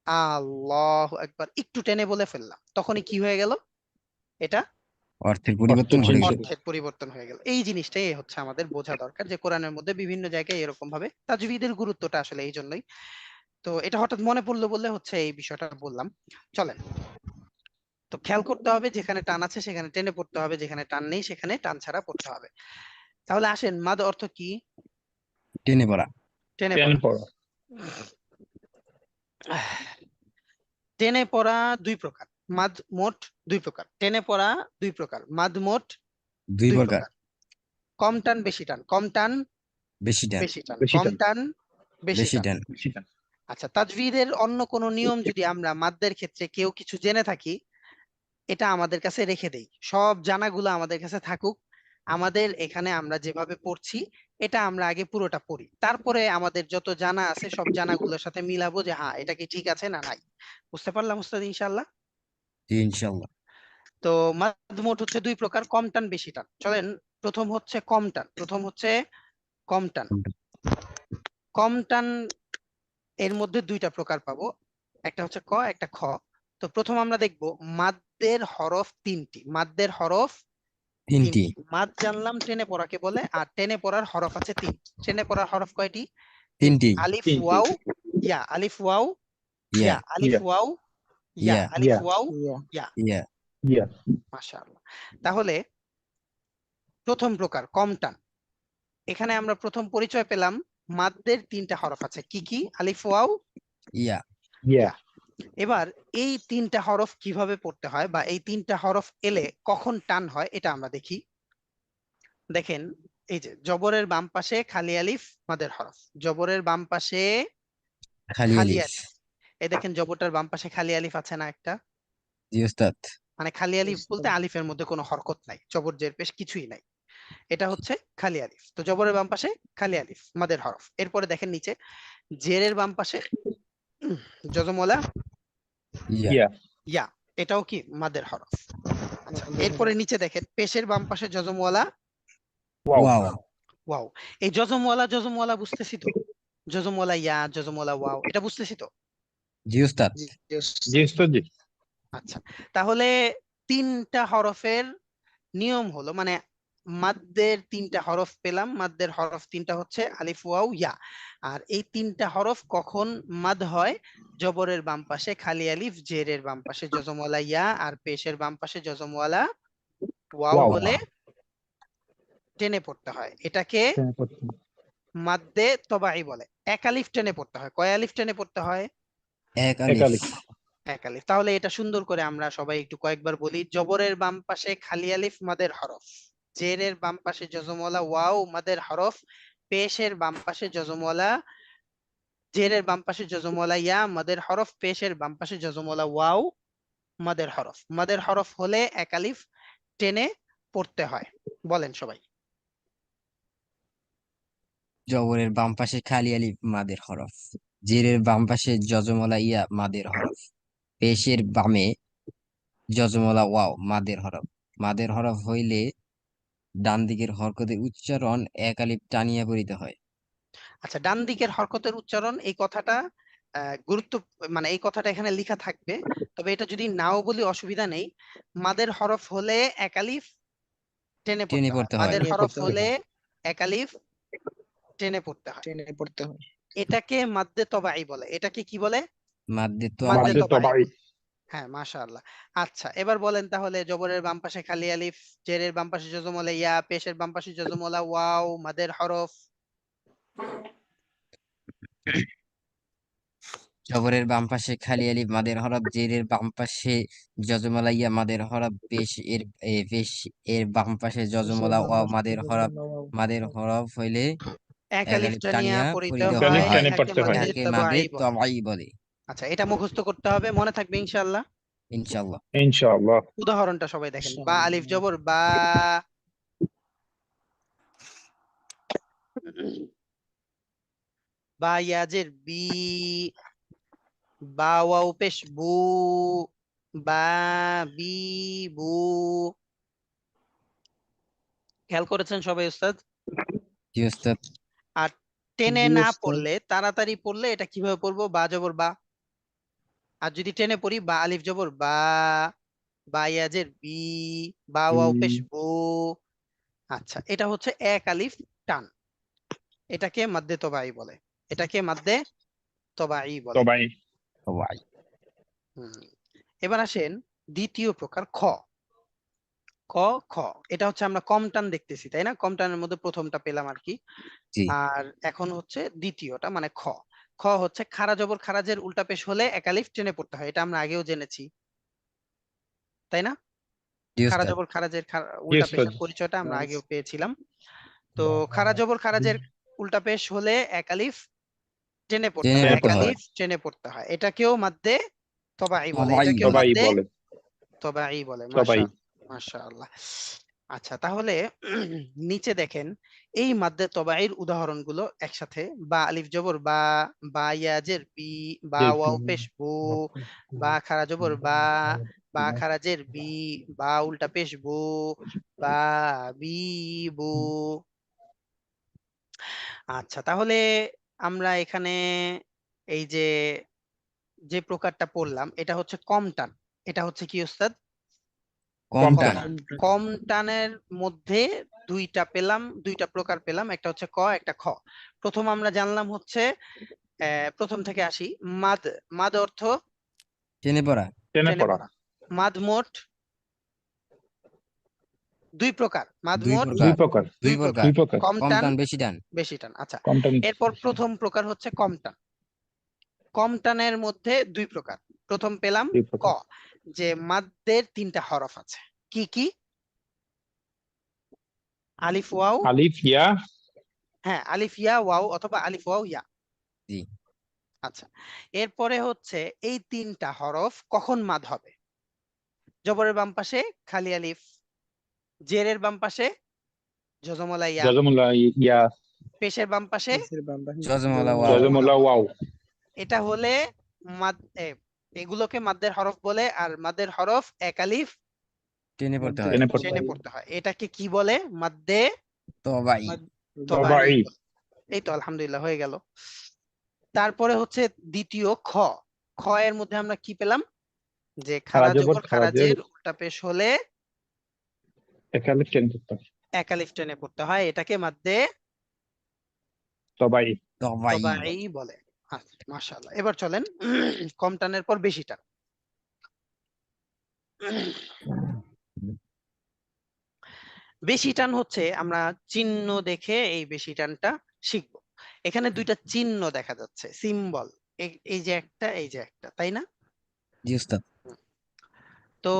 আল্লাহু আকবার, একটু টেনে বলে ফেললাম, তখনই কি হয়ে গেল? এটা অর্থের অর্থ পরিবর্তন ঘটে চেঞ্জ গেল। অর্থের পরিবর্তন হয়ে গেল। এই জিনিসটাই হচ্ছে আমাদের বোঝা দরকার, যে কোরআনের মধ্যে বিভিন্ন জায়গায় এরকম ভাবে তাজবিদের গুরুত্বটা আসলে এই জন্যই। তো এটা হঠাৎ মনে পড়লো বলে হচ্ছে এই বিষয়টা বললাম। চলেন, তো খেয়াল করতে হবে যেখানে টান আছে সেখানে টেনে পড়তে হবে, যেখানে টান নেই সেখানে টান ছাড়া পড়তে হবে। তাহলে আসেন, মাদ অর্থ কি? টেনে পড়া। টেনে টেন পড়া। পড়া। টেনে পড়া দুই প্রকার, মাদ মোট দুই প্রকার। টেনে পড়া দুই প্রকার, মাদ মোট দুই দুই প্রকার। প্রকার। কম টান বেশি টান, কম টান বেশি টান। বেশি টান, বেশি কম টান। টান বেশি বেশি টান। টান। বেশি টান। আচ্ছা, তাজভিদের অন্য কোনো নিয়ম যদি আমরা মাদ্দের ক্ষেত্রে কেউ কিছু জেনে থাকি, এটা আমাদের কাছে রেখে দেই, সব জানাগুলো আমাদের কাছে থাকুক। আমাদের এখানে আমরা যেভাবে পড়ছি এটা আমরা আগে পুরোটা পড়ি, তারপরে আমাদের যত জানা আছে সব জানাগুলোর সাথে মিলাবো যে হ্যাঁ এটা কি ঠিক আছে না নাই। বুঝতে পারলাম উস্তাদ ইনশাআল্লাহ? জি ইনশাল্লাহ। তো মাদ মোট হচ্ছে দুই প্রকার, কম টান বেশি টান। চলেন, প্রথম হচ্ছে কম টান, প্রথম হচ্ছে কম টান। কম টান এর মধ্যে দুইটা প্রকার পাবো, একটা হচ্ছে ক, একটা খ। তো প্রথম আমরা দেখব মাদ্দের হরফ তিনটি, মাদ্দের হরফ তিনটি। তিনটি। মাদ জানলাম টেনে পড়াকে বলে, আর টেনে পড়ার হরফ আছে তিন। টেনে পড়ার হরফ কয়টি? তিনটি। আলিফ তিনটি। ওয়াও ইয়া, আলিফ ওয়াও ইয়া। ইয়া, আলিফ ইয়া। ওয়াও ইয়া, ইয়া। আলিফ ইয়া। ওয়াও ইয়া ইয়া। ইয়া। ইয়া। মাশাআল্লাহ। তাহলে প্রথম প্রকার কম টান, এখানে আমরা প্রথম পরিচয় পেলাম মাদ্দের তিনটা হরফ আছে, কি কি? আলিফ ওয়াও ইয়া। ইয়া। ইয়া। এবার এই তিনটা হরফ কিভাবে পড়তে হয়, বা এই তিনটা হরফ এলে কখন টান হয়, এটা আমরা দেখি। দেখেন, এই যে জবরের বাম পাশে খালি আলিফ মাদের হরফ, জবরের বাম পাশে খালি খালি আলিফ। আলিফ। এই দেখেন জবরটার বাম পাশে খালি আলিফ আছে না একটা? জি ওস্তাদ। মানে খালি আলিফ বলতে আলিফের মধ্যে কোনো হরকত নাই, জবর জের পেশ কিছুই নাই, এটা হচ্ছে খালি আলিফ। তো জবরের বাম পাশে খালি আলিফ মাদের হরফ। এরপরে দেখেন নিচে জেরের বাম পাশে জজমওয়ালা ইয়া। ইয়া। ইয়া, এটাও কি মাদের হরফ। আচ্ছা, এরপরে নিচে দেখেন পেশের বাম পাশে যজমওয়ালা ওয়াও ওয়াও। এই যজমওয়ালা বুঝতেছি তো, যজমওয়ালা ইয়া, যজমওয়ালা ওয়াও, এটা বুঝতেছি তো। জি উস্তাদ। জি, জি উস্তাদ জি। আচ্ছা, তাহলে তিনটা হরফের নিয়ম হলো, মানে মাদ্দের তিনটা হরফ পেলাম, মাদ্দের হরফ তিনটা হচ্ছে আলিফ ওয়াও ইয়া। আর এই তিনটা হরফ কখন মাদ হয়? জবরের বাম পাশে খালি আলিফ, জেরের বাম পাশে যজমওয়ালা ইয়া, আর পেশের বাম পাশে যজমওয়ালা ওয়াও ওয়াও। হলে টেনে পড়তে হয়। এটাকে মাদ্দে তবাই বলে। এক আলিফ টেনে পড়তে হয়। কয় আলিফ টেনে পড়তে হয়? এক এক আলিফ। আলিফ। এক আলিফ। তাহলে এটা সুন্দর করে আমরা সবাই একটু কয়েকবার বলি। জবরের বাম পাশে খালি আলিফ মাদের হরফ, জেরের বাম পাশে যজমওয়ালা ওয়াও মাদের হরফ, পেশের বাম পাশে যজমওয়ালা, জেরের বাম পাশে যজমওয়ালা ইয়া মাদের হরফ, পেশের বাম পাশে যজমওয়ালা ওয়াও মাদের হরফ। মাদের হরফ হলে এক আলিফ টেনে পড়তে হয়। বলেন সবাই। জবরের বাম পাশে খালি আলিফ মাদের হরফ, জেরের বাম পাশে যজমলা ইয়া মাদের হরফ, পেশের বামে যজমলা ওয়াও মাদের হরফ। মাদের হরফ হইলে ডান দিকের হরকতের উচ্চারণ এক আলিফ টানিয়া পড়িতে হয়। আচ্ছা, ডান দিকের হরকতের উচ্চারণ, এই কথাটা গুরুত্ব, মানে এই কথাটা এখানে লেখা থাকবে, তবে এটা যদি নাও বলি অসুবিধা নেই। মাদের হরফ হলে এক আলিফ টেনে টেনে পড়তে হয়। পড়তে হয়। মাদের টেনে হরফ পড়তে হয়। হলে এক আলিফ টেনে পড়তে হয়। টেনে পড়তে হয়। এটাকে মাদ্দে তবাই বলে। এটাকে কি বলে? মাদ্দে তো মাদ্দে মাদ্দে তবাই। তবাই। হ্যাঁ, মাশাআল্লাহ। আচ্ছা, এবার বলেন তাহলে জবরের বাম পাশে খালি আলিফ, জেরের বাম পাশে যজমওয়ালা ইয়া, পেশের বাম পাশে যজমওয়ালা ওয়াও মাদের হরফ। জবরের বাম পাশে খালি আলিফ মাদের হরফ, জেরের বাম পাশে যজমলা ইয়া মাদের হরফ, পেশ এর বাম পাশে যজমলা ওয়াও মাদের হরফ। মাদের হরফ হইলে এক এক আলিফ আলিফ টানিয়া টানিয়া পড়িতে পড়িতে এক আলিফ হয়, টেনে এটাকে পড়তে হয়। মাদ্দে এটাকে মাদে তবাই বলে। তবাই বলে। আচ্ছা, এটা মুখস্থ করতে হবে, মনে থাকবে ইনশাআল্লাহ। ইনশাআল্লাহ। ইনশাআল্লাহ। উদাহরণটা সবাই দেখেন। বা ইনশাআল্লাহ। আলিফ জবর বা, বা ইয়াজের বি, বা ওয়াও পেশ বু, বা বি বু। খেয়াল করেছেন সবাই উস্তাদ? জি উস্তাদ। আর টেনে জি না উস্তাদ। পড়লে, তাড়াতাড়ি পড়লে এটা কিভাবে পড়বো? বা জবর বা। আর যদি টেনে পড়ি, বা আলিফ জবর বা, বা ইয়াজের বি, বা ওয়াও পেশ বু। আচ্ছা, এটা হচ্ছে এক আলিফ টান। এটাকে মাদ্দে তবাই বলে। এটাকে মাদ্দে তবাই বলে। তবাই। তবাই। হুম। এবার আসেন দ্বিতীয় প্রকার খ। ক, খ। এটা হচ্ছে আমরা কম টান দেখতেছি, তাই না? কম টানের মধ্যে প্রথমটা পেলাম আর কি। জি আর এখন হচ্ছে দ্বিতীয়টা, মানে খ। খ হচ্ছে খারা জবর খারাজের উল্টা পেশ হলে এক আলিফ টেনে পড়তে হয়। এটা আমরা আগেও জেনেছি, তাই না? জি খারা উস্তাদ। জবর খারাজের জি উল্টা উস্তাদ। পেশের পরিচয়টা আমরা আগেও পেয়েছিলাম। তো খারা জবর খারাজের উল্টা পেশ হলে এক আলিফ টেনে পড়তে টেনে হয়, এক পড়তে হয়। আলিফ টেনে পড়তে হয়। এটাকেও মাদ্দে তবাই বলে। তবাই এটাকেও বলে। তবাই মাদ্দে বলে। তবাই বলে। তবাই। মাশাআল্লাহ। আচ্ছা, তাহলে নিচে দেখেন এই মাদ্দে তবাইর উদাহরণগুলো একসাথে। বা আলিফ জবর বা, বা ইয়াজের বি, বা ওয়াও পেশ বু, বা খারা জবর বা খারাজের বি, বা উল্টা পেশ বু, বা বি বু। আচ্ছা, তাহলে আমরা এখানে এই যে যে প্রকারটা পড়লাম, এটা হচ্ছে কম টান। এটা হচ্ছে কি ওস্তাদ? কম কম টান। টান। কম টানের মধ্যে দুইটা পেলাম, দুইটা প্রকার পেলাম। একটা হচ্ছে ক, একটা খ। প্রথম আমরা জানলাম হচ্ছে, প্রথম থেকে আসি। মাদ। মাদ অর্থ টেনে পড়া। টেনে টেনে পড়া। পড়া। মাদ মোট দুই প্রকার। মাদ দুই মোট প্রকার। দুই প্রকার। দুই প্রকার। দুই প্রকার। কম কম টান, টান বেশি টান। বেশি টান। আচ্ছা, কম টান। এরপর প্রথম প্রকার হচ্ছে কম টান। কম টানের মধ্যে দুই প্রকার। প্রথম পেলাম দুই ক, প্রকার। যে মাদ্দের তিনটা হরফ আছে। কি কি? আলিফ ওয়াও। আলিফ ইয়া। হ্যাঁ, আলিফ ইয়া ওয়াও, অথবা আলিফ ওয়াও ইয়া। জি আচ্ছা, এরপরে হচ্ছে এই তিনটা হরফ কখন মাদ হবে? জবরের বাম পাশে খালি আলিফ, জেরের বাম পাশে যজমলা ইয়া, যজমুল্লাহ ইয়া। পেশের বাম পাশে। নিচের বাম পাশে যজমলা ওয়াও। যজমুল্লাহ ওয়াও। এটা হলে মাদ, এগুলোকে মাদ্দের হরফ বলে। আর মাদ্দের হরফ এক আলিফ টেনে পড়তে হয়। টেনে পড়তে টেনে হয়। পড়তে হয়। এটাকে কি বলে? মাদ্দে তবাই তবাই তবাই। বলে। এই তো আলহামদুলিল্লাহ হয়ে গেল। তারপরে হচ্ছে দ্বিতীয় খ। খ এর মধ্যে আমরা কি পেলাম? যে খারা জবর খারাজের উল্টা পেশ হলে একালিফ টেনে পড়তে হয়। একালিফ টেনে পড়তে হয়, এটাকে মাদ্দে তবাই। তবাই তবাই বলে। আচ্ছা, মাশাআল্লাহ। এবার চলেন কম টানের পর বেশি টান। বেশি টান হচ্ছে আমরা চিহ্ন দেখে এই বেশি টানটা শিখবো। এখানে দুইটা চিহ্ন দেখা যাচ্ছে, সিম্বল। এই যে একটা, এই যে একটা, তাই না? জি উস্তাদ। তো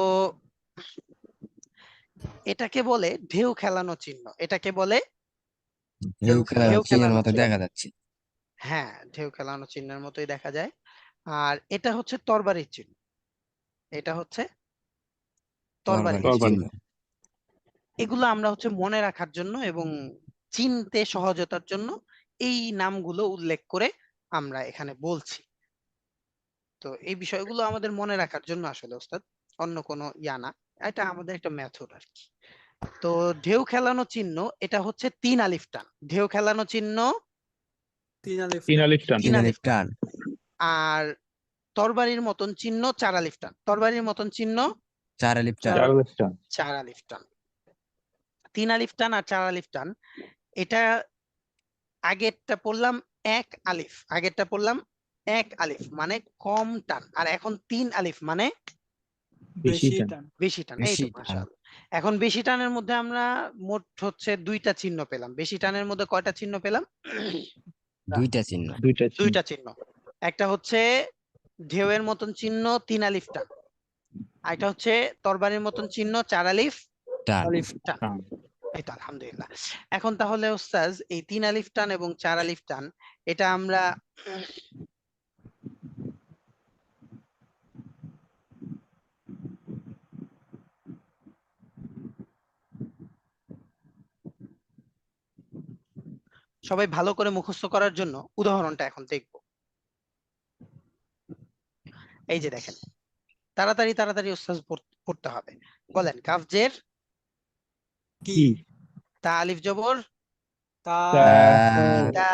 এটাকে বলে ঢেউ খেলানো চিহ্ন। এটাকে বলে ঢেউ খেলার ঢেউ চিহ্নের খেলানো মতো চিহ্ন। দেখা যাচ্ছে। হ্যাঁ, ঢেউ খেলানো চিহ্নের মতোই দেখা যায়। আর এটা হচ্ছে তরবারির চিহ্ন। এটা হচ্ছে তরবারির তরবারির চিহ্ন। চিহ্ন। এগুলো আমরা হচ্ছে মনে রাখার জন্য এবং চিনতে সহজতার জন্য এই নামগুলো উল্লেখ করে আমরা এখানে বলছি। তো এই বিষয়গুলো আমাদের মনে রাখার জন্য আসলে ওস্তাদ, অন্য কোনো ইয়া না। এটা আমাদের একটা মেথড আর কি। তো ঢেউ খেলানো চিহ্ন এটা হচ্ছে 3 আলিফ টান। ঢেউ খেলানো চিহ্ন তিন আলিফ টান। 3 আলিফ আলিফ টান। টান। আর তরবারির মতন চিহ্ন 4 আলিফ টান। তরবারির মতন চিহ্ন 4 আলিফ টান। 4 আলিফ টান। 4 আলিফ টান। 3 আলিফ টান আর 4 আলিফ টান, এটা আগেরটা পড়লাম 1 আলিফ। আগেরটা পড়লাম 1 আলিফ মানে কম টান, আর এখন 3 আলিফ মানে বেশি টান। বেশি টান। এই বেশি তো টান। মাশাআল্লাহ। এখন বেশি টানের মধ্যে আমরা মোট হচ্ছে 2টা চিহ্ন পেলাম। বেশি টানের মধ্যে কয়টা চিহ্ন পেলাম? 2টা চিহ্ন। 2টা চিহ্ন। 2টা চিহ্ন। একটা হচ্ছে ঢেউয়ের মতন চিহ্ন 3 আলিফ টান, আরেকটা হচ্ছে তরবারির মতন চিহ্ন 4 আলিফ টান। টান। টান। এই তো আলহামদুলিল্লাহ। এখন তাহলে ওস্তাজ এই 3 আলিফ টান এবং 4 আলিফ টান এটা আমরা সবাই ভালো করে মুখস্থ করার জন্য উদাহরণটা এখন দেখব। এই যে দেখেন, তাড়াতাড়ি তাড়াতাড়ি ওস্তাজ পড়তে হবে। বলেন, কাফজের কি? তা আলিফ জবর তা তা,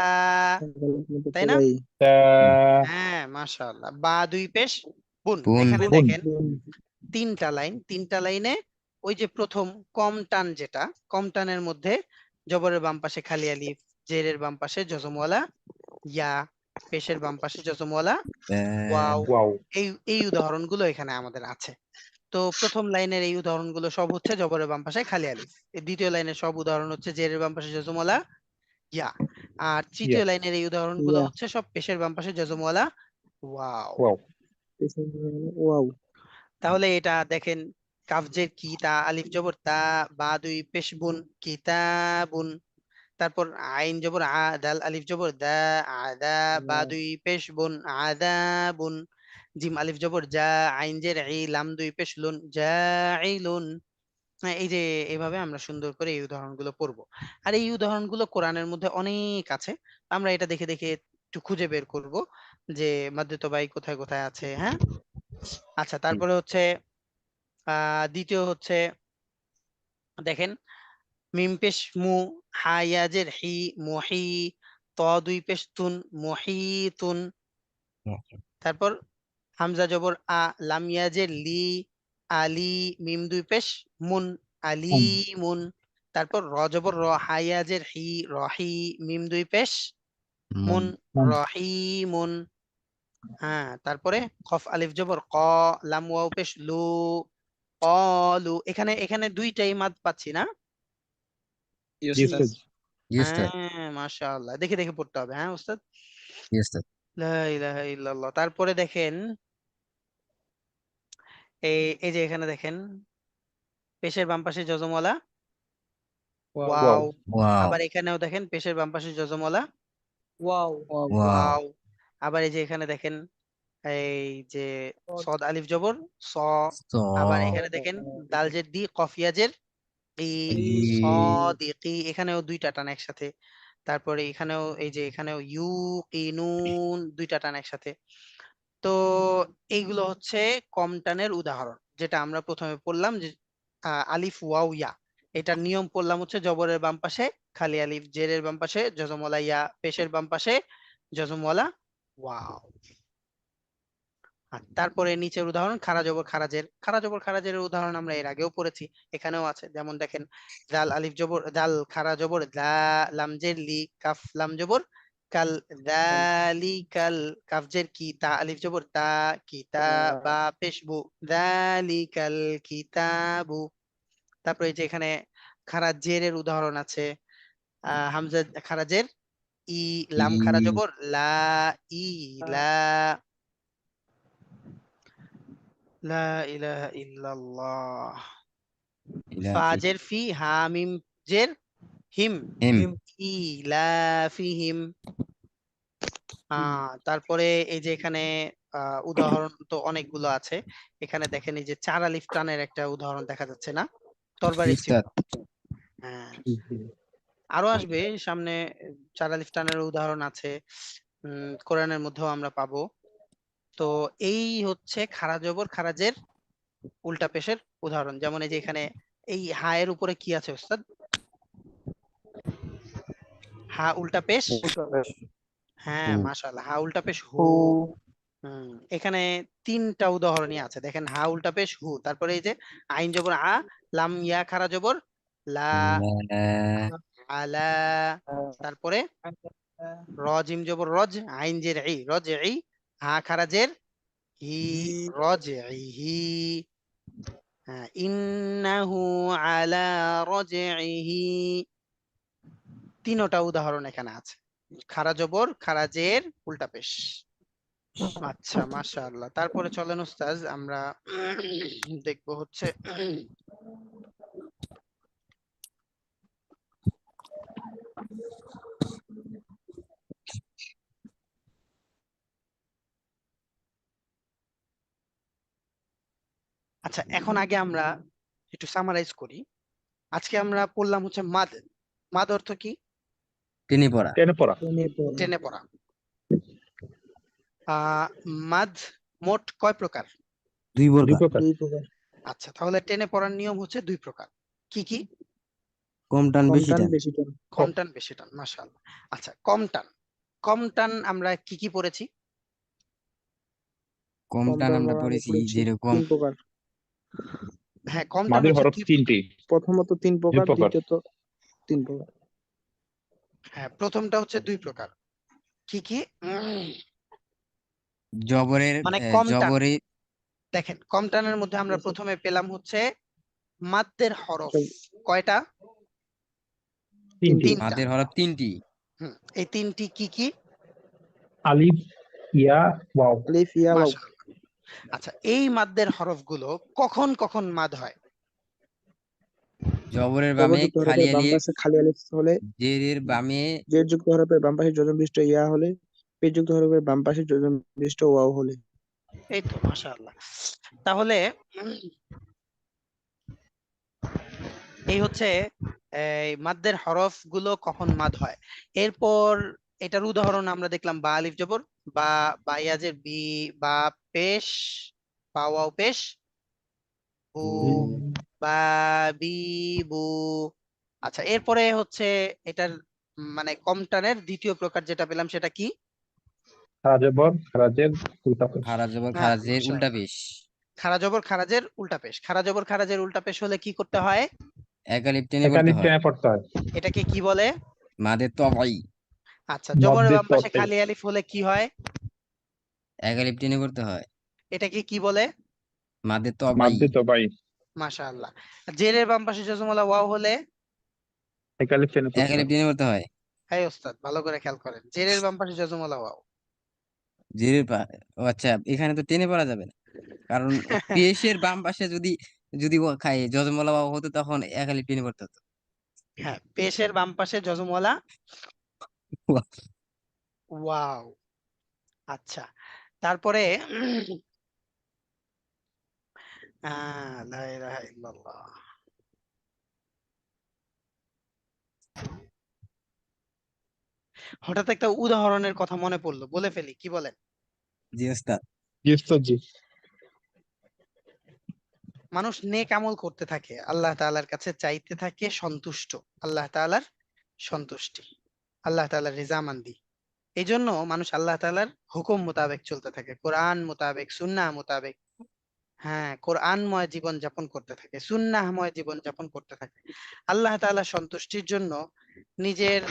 তাই না? তবাই তা হ্যাঁ, মাশাআল্লাহ। বা দুই পেশ বুন। বুন। এখানে বুন। দেখেন 3টা লাইন। 3টা লাইনে ওই যে প্রথম কম টান, যেটা কম টানের মধ্যে জবরের বাম পাশে খালি আলিফ, জেরের বাম পাশে জজমওয়ালা ইয়া, পেশের বাম পাশে জজমওয়ালা ওয়াও। ওয়াও। এই উদাহরণগুলো এখানে আমাদের আছে। তো প্রথম লাইনের এই উদাহরণগুলো সব হচ্ছে জবরের বাম পাশে খালি আলিফ। এই দ্বিতীয় লাইনের সব উদাহরণ হচ্ছে জেরের বাম পাশে জজমওয়ালা ইয়া। আর তৃতীয় ইয়া। লাইনের এই উদাহরণগুলো ইয়া হচ্ছে সব পেশের বাম পাশে জজমওয়ালা ওয়াও। ওয়াও। ওয়াও তাহলে এটা দেখেন, কাফজের কি, তা আলিফ জবর তা, বা দুই পেশ বুন কিতাবুন। তারপর আইন জবর আ, দাল আলিফ জবর দা, আদা, বা দুই পেশ বুন আদাবুন। জিম আলিফ জবর যা, আইন জের ই, লাম দুই পেশ লুন জাইলুন। হ্যাঁ, এই যে এইভাবে আমরা সুন্দর করে এই উদাহরণগুলো পড়বো। আর এই উদাহরণগুলো কোরআনের মধ্যে অনেক আছে। আমরা এটা দেখে দেখে একটু খুঁজে বের করব যে মাদ্দে তবাই কোথায় কোথায় আছে। হ্যাঁ, আচ্ছা। তারপরে হচ্ছে দ্বিতীয় হচ্ছে দেখেন, মিম পেশ মু, হা ইয়াজের হি, মহি, ত দুই পেশ তুন, মহিতুন। তারপর হামজা জবর আ, লাম ইয়াজের লি, আলি, মিম দুই পেশ মুন, আলিমুন। তারপর র জবর র, হা ইয়াজের হি, রহি, মিম দুই পেশ মুন, মুন। রহিমুন। হ্যাঁ, তারপরে কফ আলিফ জবর ক, লাম ওয়াও পেশ লু, অলু। এখানে এখানে দুইটাই মাদ পাচ্ছি না? জি উস্তাদ। জি উস্তাদ। হ্যাঁ, মাশাআল্লাহ। দেখে দেখে পড়তে হবে। হ্যাঁ উস্তাদ। জি উস্তাদ। লা ইলাহা ইল্লাল্লাহ। তারপরে দেখেন এই যে এখানে দেখেন পেশের বাম পাশে যজমওয়ালা ওয়াও ওয়াও। ওয়াও। আবার এখানেও দেখেন পেশের বাম পাশে যজমওয়ালা ওয়াও ওয়াও। ওয়াও। আবার এই যে এখানে দেখেন এই যে সদ আলিফ জবর স। স। আবার এখানে দেখেন দাল জের দি, কফ ইয়াজের কি, ই। সাদিকি। এখানেও দুইটা টান একসাথে। তারপরে এখানেও এই যে এখানেও ইউ কিনুন, দুইটা টান একসাথে। তো এইগুলো হচ্ছে কম টানের উদাহরণ, যেটা আমরা প্রথমে পড়লাম যে আলিফ ওয়াও ইয়া, এটার নিয়ম পড়লাম হচ্ছে জবরের বাম পাশে খালি আলিফ, জেরের বাম পাশে জজমওয়ালা ইয়া, পেশের বাম পাশে জজমওয়ালা ওয়াও। আর তারপরে নিচের উদাহরণ খারা জবর খারাজের, খারা জবর খারাজের উদাহরণ আমরা এর আগেও পড়েছি, এখানেও আছে। যেমন দেখেন জাল আলিফ জবর জাল, খারা জবর দা, লাম জের লি, কাফ লাম জবর কাল, যালিকাল, কাফ জের কি, তা আলিফ জবর তা, কিতা বা পেশ বু, যালিকাল কিতাবু। তারপরে এই যে এখানে খারা জেরের উদাহরণ আছে, হামজা খারা জের ই, লাম খারা ই জবর লা, ই লা, লা ইলাহা ইল্লাল্লাহ। ইলাহি ফাজের ফি, হামিম জের হিম, হিম ইলাফিহিম। তারপরে এই যে এখানে উদাহরণ তো অনেকগুলো আছে। এখানে দেখেন এই যে চার আলিফ টানের একটা উদাহরণ দেখা যাচ্ছে না, তরবারি ছিল। উস্তাদ হ্যাঁ, আরো আসবে সামনে, চার আলিফ টানের উদাহরণ আছে, কোরআনের মধ্যেও আমরা পাবো। তো এই হচ্ছে খারা জবর খারাজের উল্টা পেশের উদাহরণ। যেমন এই যে এখানে এই হা এর উপরে কি আছে ওস্তাদ? হা উল্টা পেশ, হ্যাঁ হু মাশাআল্লাহ, হা উল্টা পেশ হু। এখানে তিনটা উদাহরণই আছে, দেখেন হা উল্টা পেশ হু, তারপরে এই যে আইন জবর আ, লাম ইয়া খারা জবর লা, লা আলা, তারপরে র জিম জবর রজ, আইন জের ই, রজ ই, হা খারা জের হি, রজ হি। হ্যাঁ, ইন্নাহু আলা রজইহি, তিনটা উদাহরণ এখানে আছে, খারা জবর খারাজের উল্টা পেশ। আচ্ছা মাশাআল্লাহ। তারপরে চলেন উস্তাজ আমরা দেখবো হচ্ছে আচ্ছা এখন আগে আমরা একটু সামারাইজ করি। আজকে আমরা পড়লাম হচ্ছে মাদ, মাদ অর্থ কি? টেনে পড়া টেনে পড়া। টেনে পড়া। আহ মাদ মোট কয় প্রকার? দুই দুই প্রকার প্রকার। আচ্ছা তাহলে টেনে পড়ার নিয়ম হচ্ছে দুই প্রকার, কি কি? কম টান বেশি টান কম টান বেশি টান, মাশাআল্লাহ। আচ্ছা কম টান, কম টান আমরা কি কি পড়েছি? কম টান আমরা পড়েছি যেরকম হ্যাঁ কম টান মাদের হচ্ছে হরফ দুই তিনটি। প্রথমত তিন দুই প্রকার, প্রকার। দ্বিতীয়ত তিন প্রকার। হ্যাঁ প্রথমটা হচ্ছে দুই প্রকার, কি কি? জবরের মানে কম টান, জবরে দেখেন কম টানের মধ্যে আমরা প্রথমে পেলাম হচ্ছে মাদ্দের হরফ, কয়টা? তিনটি। তিনটা। মাদের হরফ তিনটি এই তিনটি কি কি? আলিফ, ইয়া, ওয়াও। আলিফ ইয়া ওয়াও। মাশাআল্লাহ। আচ্ছা এই মাদ্দের হরফগুলো কখন কখন মাদ হয়? জবরের বামে জবরযুক্ত খালি হরফের বাম আলিফ, পাশে খালি আলিফ হলে, জেরের বামে জের যুক্ত হরফের বাম পাশে যজমবিষ্ট ইয়া হলে, পেশ যুক্ত হরফের বাম পাশে যজমবিষ্ট ওয়াও হলে। এই তো মাশাআল্লাহ। তাহলে এই হচ্ছে এই মাদ্দের হরফ গুলো কখন মাদ হয়। এরপর এটার উদাহরণ আমরা দেখলাম বা আলিফ জবর বা, বা ইয়াজের বি, বা পেশ, বা ওয়াও পেশ বু, বা বি বু। আচ্ছা এরপরে হচ্ছে এটার মানে কমটানের দ্বিতীয় প্রকার যেটা পেলাম সেটা কি? খারা জবর খারাজের উল্টা পেশ। খারা জবর হ্যাঁ খারাজের উল্টা মাশাআল্লাহ, পেশ খারা জবর খারাজের উল্টা পেশ। খারা জবর খারাজের উল্টা পেশ হলে কি করতে হয়? এক আলিফ টেনে এক পড়তে আলিফ হয় টেনে পড়তে হয়। এটাকে কি বলে? মাদের তবাই আচ্ছা জবরের মধ্যে বাম পাশে তরফে খালি আলিফ হলে কি হয়? এক আলিফ টেনে পড়তে হয় এটাকে কি বলে? মাদের তবাই মাধ্যে তো ভাই মাশাআল্লাহ। জেরের বাম পাশে জজমওয়ালা ওয়াও হলে? এক আলিফ টেনে এক পড়তে আলিফ হয়। টেনে পড়তে হয় হ্যাঁ ওস্তাদ ভালো করে খেয়াল করেন, জেরের বাম পাশে জজমওয়ালা ওয়াও। জেরের ও আচ্ছা এখানে তো টেনে পড়া যাবে না কারণ পেশের বাম পাশে যদি যদি ও খাই যজমলা বাবা হতো তখন এক আলিফ টেনে পড়তে হতো হ্যাঁ পেশের বাম পাশে জজমওয়ালা ওয়াও। আচ্ছা তারপরে লা ইলাহা ইল্লাল্লাহ। হঠাৎ একটা উদাহরণের কথা মনে পড়লো, বলে ফেলি, কি বলেন? জি ওস্তাদ জি ওস্তাদ জি। মানুষ নেক আমল করতে থাকে, আল্লাহ তাআলার কাছে চাইতে থাকে সন্তুষ্ট, আল্লাহ তাআলার সন্তুষ্টি, আল্লাহ তাআলার রিজামান্দি। এই জন্য মানুষ আল্লাহ তাআলার হুকুম মোতাবেক চলতে থাকে, কোরআন মোতাবেক, সুন্নাহ মোতাবেক। হ্যাঁ, কোরআনময় জীবন যাপন করতে থাকে, সুন্নাহময় জীবন যাপন করতে থাকে। আল্লাহ তাআলার সন্তুষ্টির জন্য নিজের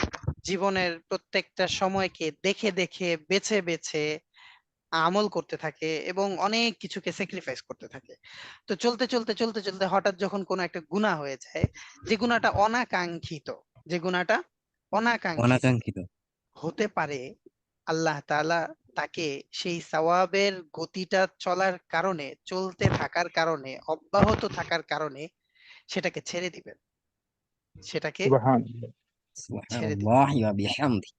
জীবনের প্রত্যেকটা সময়কে দেখে দেখে, বেছে বেছে আমল করতে থাকে এবং অনেক কিছুকে স্যাক্রিফাইস করতে থাকে। তো চলতে চলতে চলতে চলতে হঠাৎ যখন কোনো একটা গুনাহ হয়ে যায়, যে গুনাহটা অনাকাঙ্ক্ষিত, যে গুনাহটা অনাকাঙ্ক্ষিত অনাকাঙ্ক্ষিত। হতে পারে, আল্লাহ তাআলা তাকে সেই সওয়াবের গতিটা চলার কারণে, চলতে থাকার কারণে, অব্যাহত থাকার কারণে সেটাকে ছেড়ে দিবেন, সেটাকে সুবহানাল্লাহ। ছেড়ে দিবেন। সুবহানাল্লাহি ওয়া বিহামদি।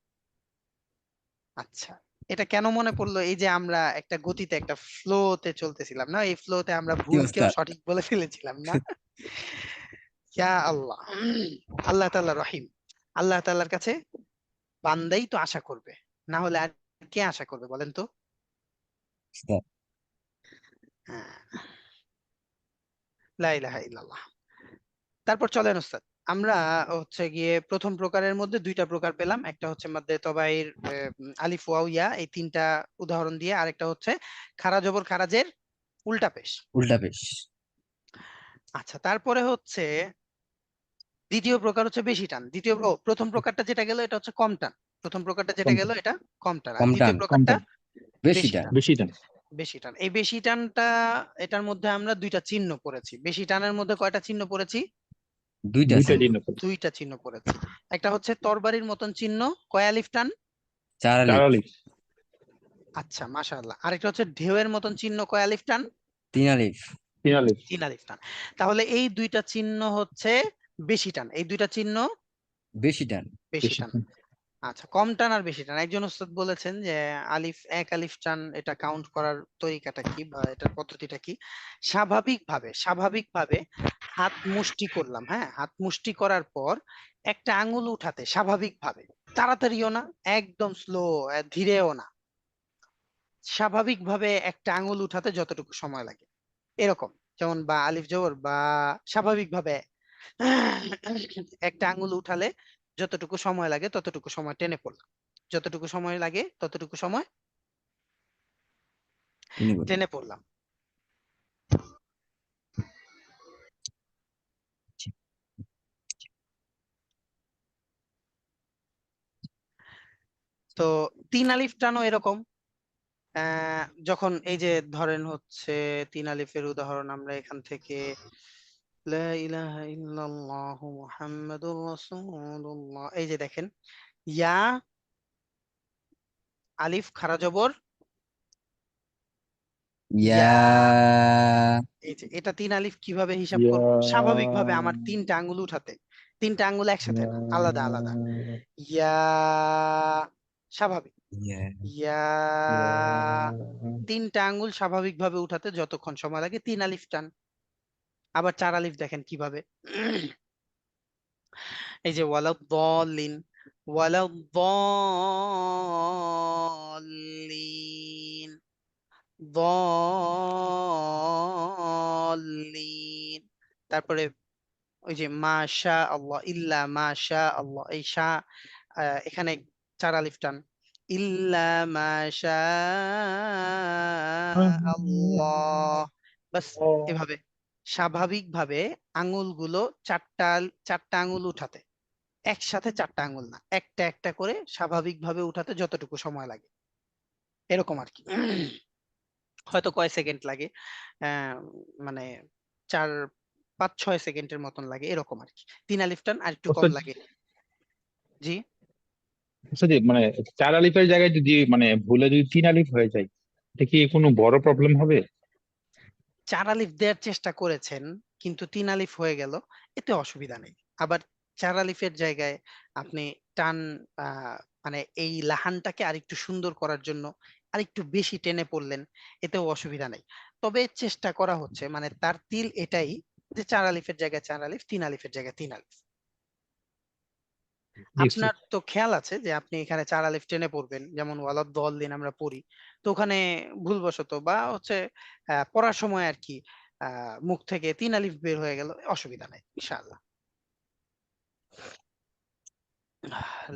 আচ্ছা, এটা কেন মনে পড়লো? এই যে আমরা একটা গতিতে, একটা ফ্লোতে চলতেছিলাম না, এই ফ্লোতে আমরা জি ভুলকেও ওস্তাদ। সঠিক বলে ফেলেছিলাম না? ইয়া আল্লাহ, আল্লাহ তাআলা রহিম। আল্লাহ তাআলার কাছে বান্দাই তো আশা করবে, না হলে আর কে আশা করবে বলেন তো? ওস্তাদ, হ্যাঁ, লা ইলাহা ইল্লাল্লাহ। তারপর চলেন ওস্তাদ, আমরা হচ্ছে গিয়ে প্রথম প্রকারের মধ্যে দুইটা প্রকার পেলাম, একটা হচ্ছে মাদ্দে তবাইর আলিফ ওয়াও ইয়া, এই তিনটা উদাহরণ দিয়ে, আরেকটা হচ্ছে খারা জবর খারাজের উল্টা পেশ। উল্টা পেশ। আচ্ছা, তারপরে হচ্ছে দ্বিতীয় প্রকার হচ্ছে বেশি টান। প্রথম প্রকারটা যেটা গেল এটা হচ্ছে কম টান, প্রথম প্রকারটা যেটা কম গেল এটা কম টান, আর কম দ্বিতীয় টান, কম প্রকারটা টান, বেশি বেশি টান। টান। বেশি টান। বেশি টান, এই বেশি টানটা, এটার মধ্যে আমরা দুইটা চিহ্ন পড়েছি। বেশি টানের মধ্যে কয়টা চিহ্ন পড়েছি? দুইটা দুইটা চিহ্ন। চিহ্ন পড়ছে। দুইটা চিহ্ন পড়েছি। একটা হচ্ছে তরবারির মতন চিহ্ন, কয় আলিফ টান? 4 চার আলিফ, আলিফ, আচ্ছা, মাশাআল্লাহ। আরেকটা হচ্ছে ঢেউয়ের মতন চিহ্ন, কয় আলিফ টান? 3 আলিফ। 3 আলিফ, 3 আলিফ টান। তাহলে এই দুইটা চিহ্ন হচ্ছে বেশি টান, এই দুইটা চিহ্ন বেশি টান। বেশি বেশি টান। টান। আচ্ছা, কম টান আর বেশি টান, একজন উস্তাদ বলেছেন যে এক আলিফ টান, এটা কাউন্ট করার তরিকাটা কি বা এটার পদ্ধতিটা কি? স্বাভাবিকভাবে হাত মুষ্টি করলাম, হ্যাঁ, হাত মুষ্টি করার পর একটা আঙ্গুল উঠাতে স্বাভাবিকভাবে, তাড়াতাড়িও না, একদম স্লো, ধীরেও না, স্বাভাবিকভাবে একটা আঙ্গুল উঠাতে যতটুকু সময় লাগে, এরকম। যেমন বা আলিফ জবর বা, স্বাভাবিকভাবে একটা আঙ্গুল উঠালে যতটুকু সময় লাগে ততটুকু সময় টেনে পড়লাম, যতটুকু সময় লাগে ততটুকু সময় তিনি বলেন। টেনে পড়লাম। তো 3 আলিফ টানও এরকম। যখন এই যে ধরেন হচ্ছে 3 আলিফের উদাহরণ আমরা এখান থেকে, লা ইলাহা ইল্লাল্লাহু মুহাম্মাদুর রাসূলুল্লাহ, এই যে দেখেন, ইয়া আলিফ খারা জবর ইয়া। ইয়া, এই যে এটা 3 আলিফ কিভাবে হিসাব ইয়া, করব? স্বাভাবিকভাবে আমার তিনটা আঙ্গুল উঠাতে, তিনটা আঙ্গুল একসাথে না, আলাদা আলাদা। ইয়া, স্বাভাবিক, ইয়া। ইয়া, ইয়া, তিনটা আঙ্গুল স্বাভাবিকভাবে উঠাতে যতক্ষণ সময় লাগে 3 আলিফ টান। আবার 4 আলিফ দেখেন কিভাবে, এই যে ওয়ালাদ-দাল্লিন, ওয়ালাদ-দাল্লিন, দাল্লিন। তারপরে ওই যে মাশা আল্লাহ, ইল্লা মাশা আল্লাহ, এই এখানে 4 আলিফ টান, ইল্লা মাশা আল্লাহ, বাস। এভাবে স্বাভাবিকভাবে আঙ্গুলগুলো চারটা, চারটা আঙ্গুল উঠাতে, একসাথে চারটা আঙ্গুল না, একটা একটা করে স্বাভাবিকভাবে উঠাতে যতটুকু সময় লাগে, এরকম আর কি। হয়তো কয় সেকেন্ড লাগে, আহ মানে 4, 5, 6 সেকেন্ডের মতন লাগে, এরকম আর কি। 3 আলিফ টান আর একটু কম ওস্তাদ, লাগে। জি, ওস্তাদ, মানে 4 আলিফের জায়গায় যদি মানে ভুলে যদি 3 আলিফ হয়ে যায়, এটা কি কোনো বড় প্রবলেম হবে? 4 আলিফ দেওয়ার চেষ্টা করেছেন কিন্তু 3 আলিফ হয়ে গেল, এতে অসুবিধা নেই। আবার 4 আলিফের জায়গায় আপনি টান, মানে এই লাহানটাকে আরেকটু সুন্দর করার জন্য আরেকটু বেশি টেনে পড়লেন, এতেও অসুবিধা নেই। তবে চেষ্টা করা হচ্ছে, মানে তার তিল এটাই, যে 4 আলিফের জায়গায় 4 আলিফ, 3 আলিফের জায়গায় 3 আলিফ। জি আপনার ওস্তাদ। তো খেয়াল আছে যে আপনি এখানে 4 আলিফ টেনে পড়বেন, যেমন ওয়ালাদ-দাল্লিন আমরা পড়ি, তো ওখানে ভুলবশত বা হচ্ছে পড়ার সময় আর কি, মুখ থেকে 3 আলিফ বের হয়ে গেল, অসুবিধা নাই ইনশাআল্লাহ।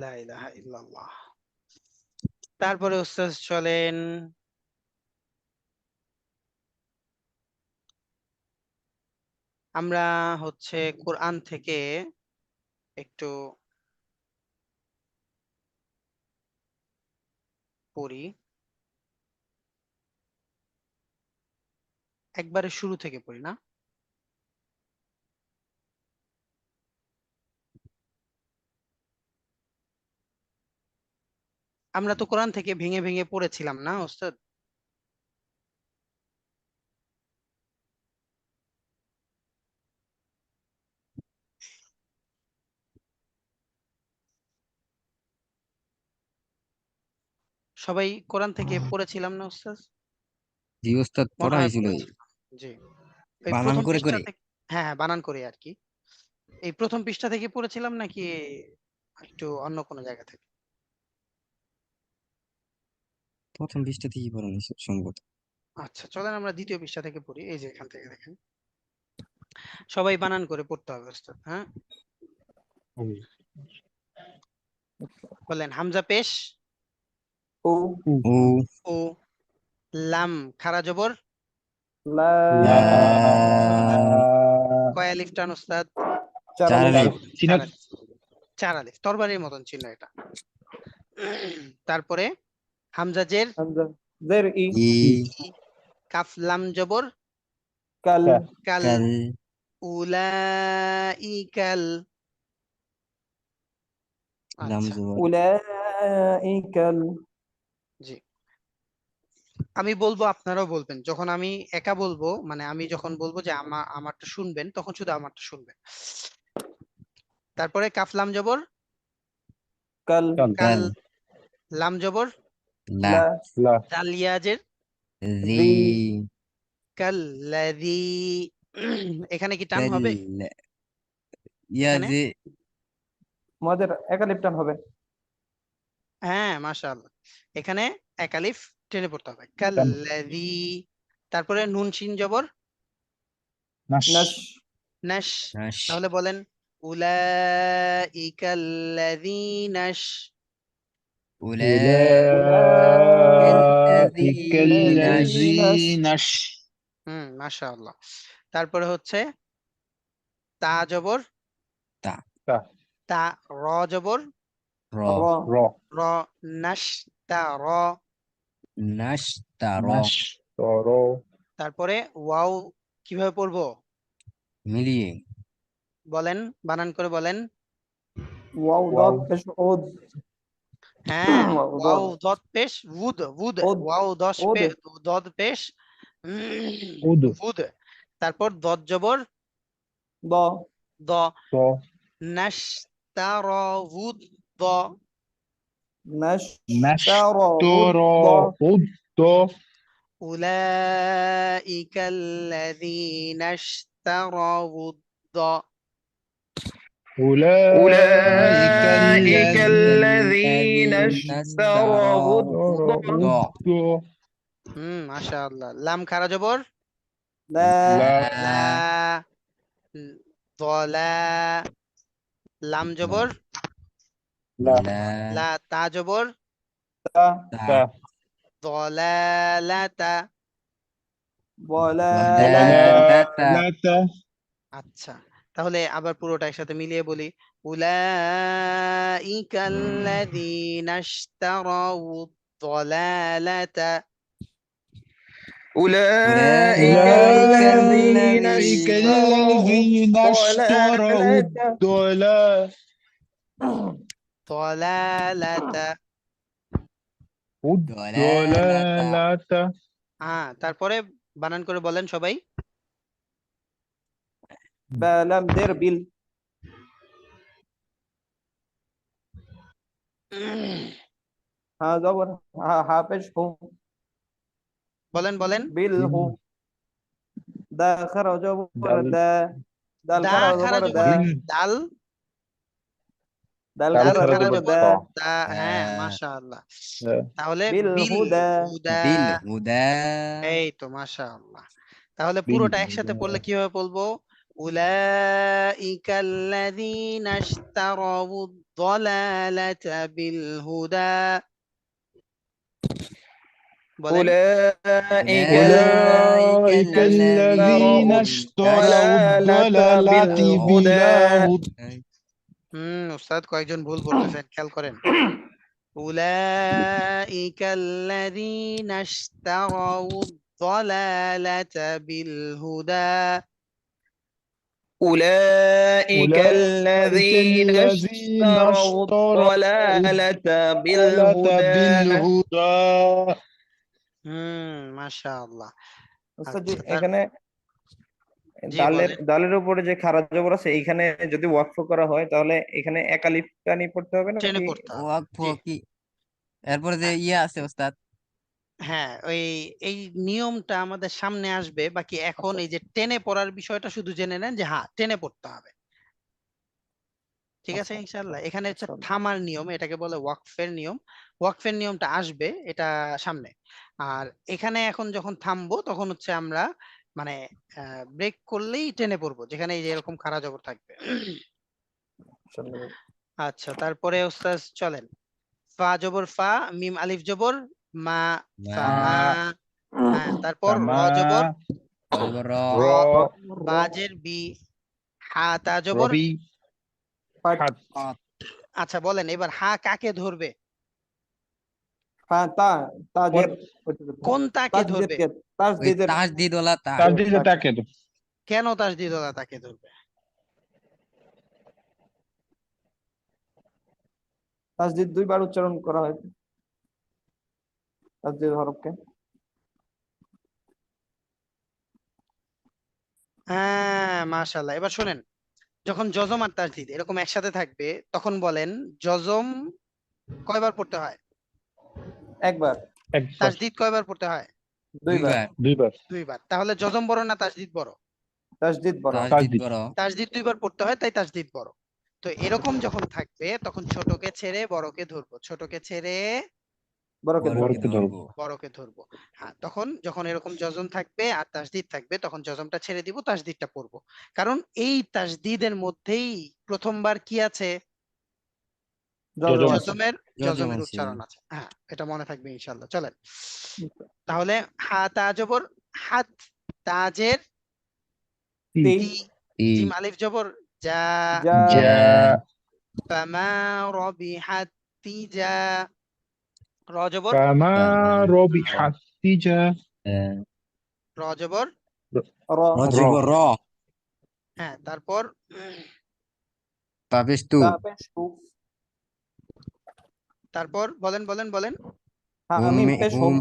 লা ইলাহা ইল্লাল্লাহ। তারপরে উস্তাদ চলেন আমরা হচ্ছে কোরআন থেকে একটু পড়ি, একবারে শুরু থেকে পড়ি না? আমরা তো কোরআন থেকে ভেঙে ভেঙে পড়েছিলাম না ওস্তাদ? সবাই কোরআন থেকে পড়েছিলাম না ওস্তাদ? জি ওস্তাদ, মনে পড়া হয় হয়েছিল পড়েছিলাম। জি, এই বানান প্রথম করে পৃষ্ঠা করে। থেকে। হ্যাঁ হ্যাঁ, বানান করে আর কি। এই প্রথম পৃষ্ঠা থেকে পড়েছিলাম নাকি একটু অন্য কোনো জায়গা থেকে? প্রথম পৃষ্ঠা থেকে পড়া হয়েছে সম্ভবত। আচ্ছা চলেন আমরা দ্বিতীয় পৃষ্ঠা থেকে পড়ি, এই যে এখান থেকে দেখেন, সবাই বানান করে পড়তে হবে ওস্তাদ। হ্যাঁ বলেন, হামজা পেশ, ও ও ও, লাম খারা জবর, লা লা কয় আলিফ টান ওস্তাদ? চার চার আলিফ। আলিফ। চিহ্ন 4 আলিফ, 4 আলিফ, তরবারির মতন চিহ্ন এটা। তারপরে হামজা জের, হামজা জের ই ই ই, কাফ লাম জবর, কাল কাল, কাল উলাইকাল। লাম আচ্ছা জবর উলাইকাল। জি, আমি বলবো আপনারাও বলবেন, যখন আমি একা বলবো, মানে আমি যখন বলবো যে আমারটা শুনবেন, তখন শুধু আমারটা শুনবেন। তারপরে কাফ লাম জবর, কাল কাল, কাল লাম জবর, লা লা লা দাল ইয়াজের, জি জি কাল্লাযী। এখানে কি টান কাল হবে? ইয়া এখানে যে আমাদের এক আলিফ টান হবে। হ্যাঁ মাশাআল্লাহ, এখানে এক আলিফ টেনে পড়তে হবে, কাল্লাযী। তারপরে নুন শিন জবর, নাশ নাশ নাশ। নাশ তাহলে বলেন, উলাইকাল্লাযীনাশ। উলাইকা উলাইকাল্লাযীনাশ মাশাআল্লাহ। তারপরে হচ্ছে তা জবর, তা তা তা, র জবর, র র র র, নাশ তা র। নাশ তা র নাশ তর তারপরে ওয়াও কিভাবে পড়বো মিলিয়ে বলেন, বানান করে বলেন। ওয়াও ওয়াও দত পেশ উদ হ্যাঁ, ওয়াও ওয়াও দত দত পেশ উদ, উদ, উদ ওয়াও দশ উদ দদ পেশ উদ উদ। তারপর দদ জবর, দ দ, ত নাশ তার উদ, দ। নাশ নাশতার তর উদ উদ ত أولئك الذين اشتروا أولئك أولئك الذين الذين اشتروا اشتروا দ ما شاء الله। লাম খারা জবর, لا لا লা, ضلا, লাম জবর, لا লা লা, তা জবর, তা তা تا ضلالة। ضلالة তা আচ্ছা, তাহলে আবার পুরোটা একসাথে মিলিয়ে বলি, أولئك الذين اشتروا الضلالة। أولئك أولئك الذين أولئك اشتروا الذين اشتروا الضلالة ضلالة। দলালাতা الضلالة তারপরে বানান করে বলেন সবাই। بلم در بيل ها زبر ها حافش هو বলেন বলেন, بيل هو دا خرج زبر دل دا دال দা خرج খারা زبر জবর, دا دل দাল, دال دال দাল خرج خرج খারা زبر জবর, دا بالطا দা। হ্যাঁ মাশাআল্লাহ। তাহলে বিল بالهدى হুদা। বিল হুদা এই তো মাশাআল্লাহ। তাহলে পুরোটা একসাথে পড়লে কিভাবে বলবো? উলাইকাল্লাযীনা ইশতারাউদ-দালালাতা বিল-হুদা। বলেন। أولئك أولئك أولئك الذين الذين اشتروا الضلالة بالهدى উস্তাদ কয়েকজন ভুল পড়তেছেন, খেয়াল করেন। উলাইকাল্লাযীনা ইশতারাউদ-দালালাতা বিল-হুদা। أولئك أولئك الذين الذين اشتروا اشتروا الضلالة الضلالة بالهدى بالهدى মাশাআল্লাহ। ওস্তাদ জি, আচ্ছা, তার এখানে জি দালের বলেন। দালের উপরে যে খাড়া জবর আছে এইখানে যদি ওয়াকফ করা হয় তাহলে এখানে একালিফ টানি পড়তে হবে টেনে নাকি? পড়তে হবে। ওয়াকফ জি। কি এরপরে যে হ্যাঁ, ইয়ে আছে ওস্তাদ? হ্যাঁ, এই নিয়মটা আমাদের সামনে আসবে, বাকি এখন আচ্ছা এই যে টেনে পড়ার বিষয়টা শুধু জেনে নেন যে হ্যাঁ টেনে পড়তে হবে। ঠিক আছে আচ্ছা ইনশাআল্লাহ। এখানে হচ্ছে ইনশাআল্লাহ। থামার নিয়ম, এটাকে বলে ওয়াকফের নিয়ম। ওয়াকফের নিয়মটা আসবে এটা সামনে। আর এখানে এখন যখন থামবো তখন হচ্ছে আমরা মানে ব্রেক করলেই টেনে পড়বো, যেখানে এই যে এরকম খাড়া জবর থাকবে। ইনশাআল্লাহ। আচ্ছা, তারপরে ওস্তাদ চলেন। ফা জবর ফা, মিম আলিফ জবর মা, ফা মা, মা। মা হ্যাঁ, তারপর র মা জবর র জবর র, র, র বাজের বি, হা তা জবর। রবি ফাট। হাত কত, আচ্ছা বলেন এবার হা কাকে ধরবে? হ্যাঁ তাজের কোন তাকে তাজদিদের ধরবে? কে ওই তাজদিদের তাসদিদওয়ালা তা। তার দিকে তাকে তাকে তো কেন তাসদিদওয়ালা তাকে ধরবে? তাজদিদ দুইবার উচ্চারণ করা হয় তাজদিদ হরফকে। হ্যাঁ, মাশাআল্লাহ। এবার শুনেন, যখন জজম আর তাসদিদ এরকম একসাথে থাকবে তখন বলেন জজম কয়বার পড়তে হয়? একবার, একবার তাসদিদ কয়বার পড়তে হয়? দুইবার। দুইবার। দুইবার দুইবার। তাহলে জজম বড় না তাসদিদ বড়? তাজদিদ বড়। তাসদিদ তাজদিদ বড়। তাসদিদ দুইবার পড়তে হয় তাই তাসদিদ বড়। তো এরকম যখন থাকবে তখন ছোটকে ছেড়ে বড়কে ধরবো, ছোটকে ছেড়ে বড়কে বড়কে ধরবো। বরকে ধরবো ধরবো। বড়কে ধরবো। হ্যাঁ, তখন যখন এরকম জজম থাকবে আর তাসদিদ থাকবে তখন জজমটা ছেড়ে দিব, তাসদিদটা পড়বো। কারণ এই তাসদিদের মধ্যেই প্রথমবার কি আছে? জজম যজম আছে। আছে জজমের যজম জজমের আছে। উচ্চারণ আছে। হ্যাঁ, এটা মনে থাকবে ইনশাআল্লাহ। চলেন তাহলে, হা তা জবর হাত, তাজের তি তি, ই, জিম আলিফ জবর যা, যা যা, ফামা রবিহাত তিজা, র জবর কামা রবি র, হাতিজা র জবর র র র জবর র, হ্যাঁ, তারপর তারপর তু, তা পেশ তু তারপর বলেন বলেন বলেন। হা হুম মিম পেশ হুম হুম,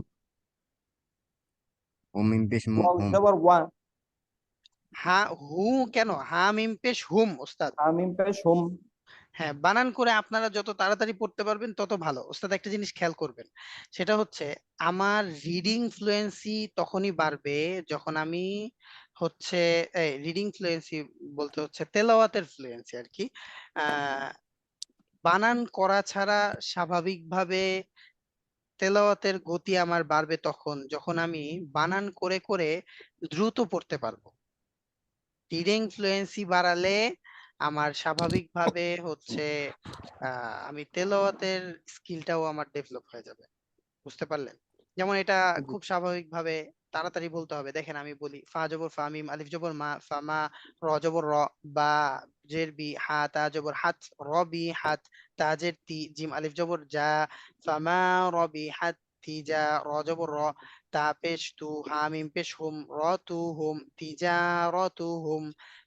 হুম মিম পেশ মু, ওয়াও হুম। জবর ওয়া হা হু কেন? হা মিম পেশ হুম ওস্তাদ। হা মিম পেশ হুম। হ্যাঁ, বানান করে আপনারা যত তাড়াতাড়ি পড়তে পারবেন তত ভালো। ওস্তাদ একটা জিনিস খেয়াল করবেন, সেটা হচ্ছে আমার রিডিং ফ্লুয়েন্সি তখনই বাড়বে যখন আমি হচ্ছে রিডিং ফ্লুয়েন্সি বলতে হচ্ছে তেলাওয়াতের ফ্লুয়েন্সি আর কি। আহ বানান করা ছাড়া স্বাভাবিকভাবে তেলাওয়াতের গতি আমার বাড়বে তখন যখন আমি বানান করে করে দ্রুত পড়তে পারবো। রিডিং ফ্লুয়েন্সি বাড়ালে আমার স্বাভাবিকভাবে হচ্ছে আমি তেলাওয়াতের স্কিলটাও আমার ডেভেলপ হয়ে যাবে। বুঝতে পারলেন? যেমন এটা খুব স্বাভাবিকভাবে তাড়াতাড়ি বলতে হবে। দেখেন আমি বলি, ফা জবর ফা, মিম আলিফ জবর মা, ফামা, র জবর র, বা জের বি, হা তা জবর হাত, রবি হাত, তাজের তি, জিম আলিফ জবর যা, ফামা রবি হাত তিজা, র জবর র, তা পেশ তু, হা মিম পেশ হুম, র তু হুম, তিজা র তু হুম,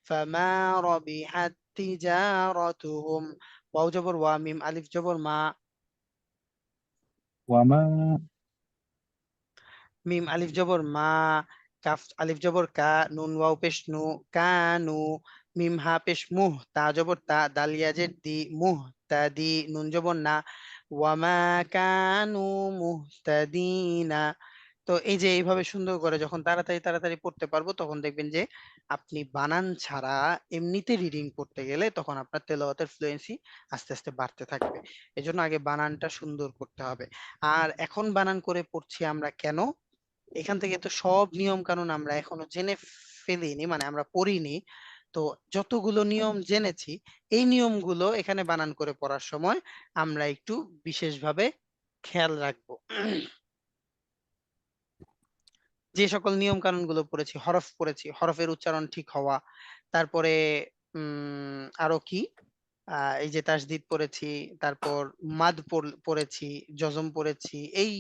ফামা রবি হাত তিজা র তু হুম, ওয়াও জবর ওয়া, মিম আলিফ জবর মা, ওয়ামা মিম আলিফ জবর মা, কাফ আলিফ জবর কা, নুন ওয়াও পেশ নু, কানু, মিম হা পেশ মুহ, তা জবর তা, দাল ইয়াজের দি, মুহ তাদি, নুন জবর না, ওয়ামা কানু মুহতাদিনা। তো এই যে এইভাবে সুন্দর করে যখন তাড়াতাড়ি তাড়াতাড়ি পড়তে পারবো তখন দেখবেন যে আপনি বানান ছাড়া এমনিতে রিডিং করতে গেলে তখন আপনার তেলাওয়াতের ফ্লুয়েন্সি আস্তে আস্তে বাড়তে থাকবে। এজন্য আগে বানানটা সুন্দর করতে হবে। আর এখন বানান করে পড়ছি আমরা কেন? এখান থেকে তো সব নিয়ম কানুন আমরা এখনো জেনে ফেলিনি, মানে আমরা পড়িনি। তো যতগুলো নিয়ম জেনেছি এই নিয়মগুলো এখানে বানান করে পড়ার সময় আমরা একটু বিশেষভাবে খেয়াল রাখবো। যে সকল নিয়ম কানুন গুলো পড়েছি, হরফ পড়েছি, হরফের উচ্চারণ ঠিক হওয়া, তারপরে আরো কি, এই যে তাসদিদ পড়েছি, তারপর মাদ পড়েছি, জজম পড়েছি, এই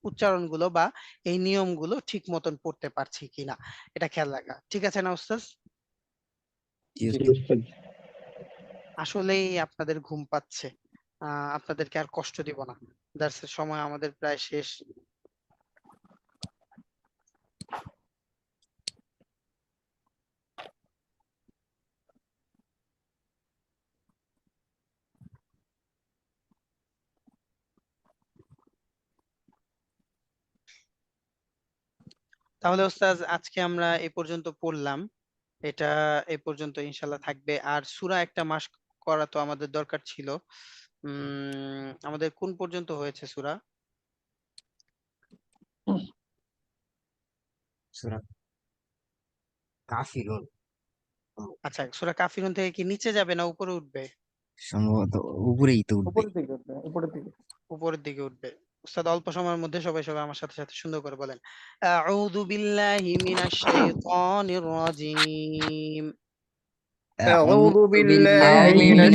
উচ্চারণগুলো বা এই নিয়মগুলো ঠিক মতন পড়তে পারছি কিনা এটা খেয়াল রাখা, ঠিক আছে না উস্তাদ? জি জি উস্তাদ। উস্তাদ। আসলেই আপনাদের ঘুম পাচ্ছে, আপনাদেরকে আর কষ্ট দিব না, দার্সের সময় আমাদের প্রায় শেষ। তাহলে ওস্তাদ আজকে আমরা এই পর্যন্ত পড়লাম, এটা এই পর্যন্ত ইনশাল্লাহ থাকবে। আর সূরা একটা মাস করা তো আমাদের দরকার ছিল। আমাদের কোন পর্যন্ত হয়েছে সূরা? সূরা কাফিরুন আচ্ছা, সূরা কাফিরুন থেকে কি নিচে যাবে না উপরে উঠবে? সম্ভবত উপরেই তো উঠবে। উপরের দিকে উঠবে, উপরের দিকে। উপরের দিকে উঠবে। উস্তাদ অল্প সময়ের মধ্যে সবাই সবাই আমার সাথে সাথে সুন্দর করে বলেন, আউযু বিল্লাহি মিনাশ শাইতানির রাজিম। أعوذ আউযু بالله বিল্লাহি من أعوذ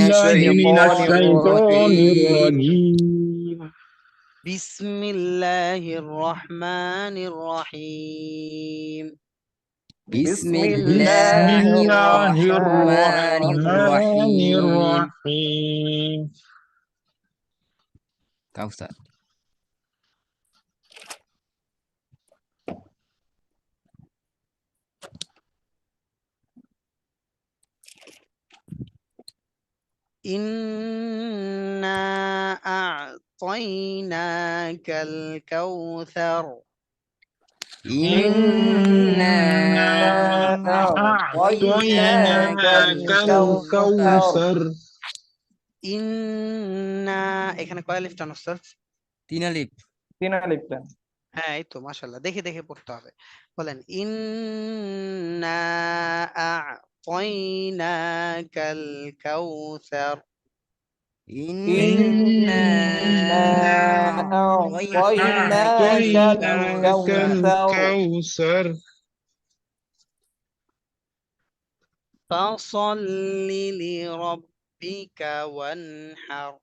মিনাশ بالله من الشيطان الشيطان الرجيم الرجيم. বিসমিল্লাহির রহমানির রহিম। بسم بسم الله বিসমিল্লাহির الله الرحمن রহমানির الرحمن রহিম। الرحيم. কাউসার। إنا أعطيناك الكوثر. إنا إنا أعطيناك أعطيناك الكوثر الكوثر। الكوثر. ইন্না এখানে কয় আলিফ টান উস্তাদ? 3 আলিফ। 3 আলিফটা। হ্যাঁ এই তো মাশাআল্লাহ, দেখে দেখে পড়তে হবে। বলেন ইন্না আ'তাইনাকাল কাউসার। إنا إنا أعطيناك أعطيناك الكوثر الكوثر. فصل لربك وانحر.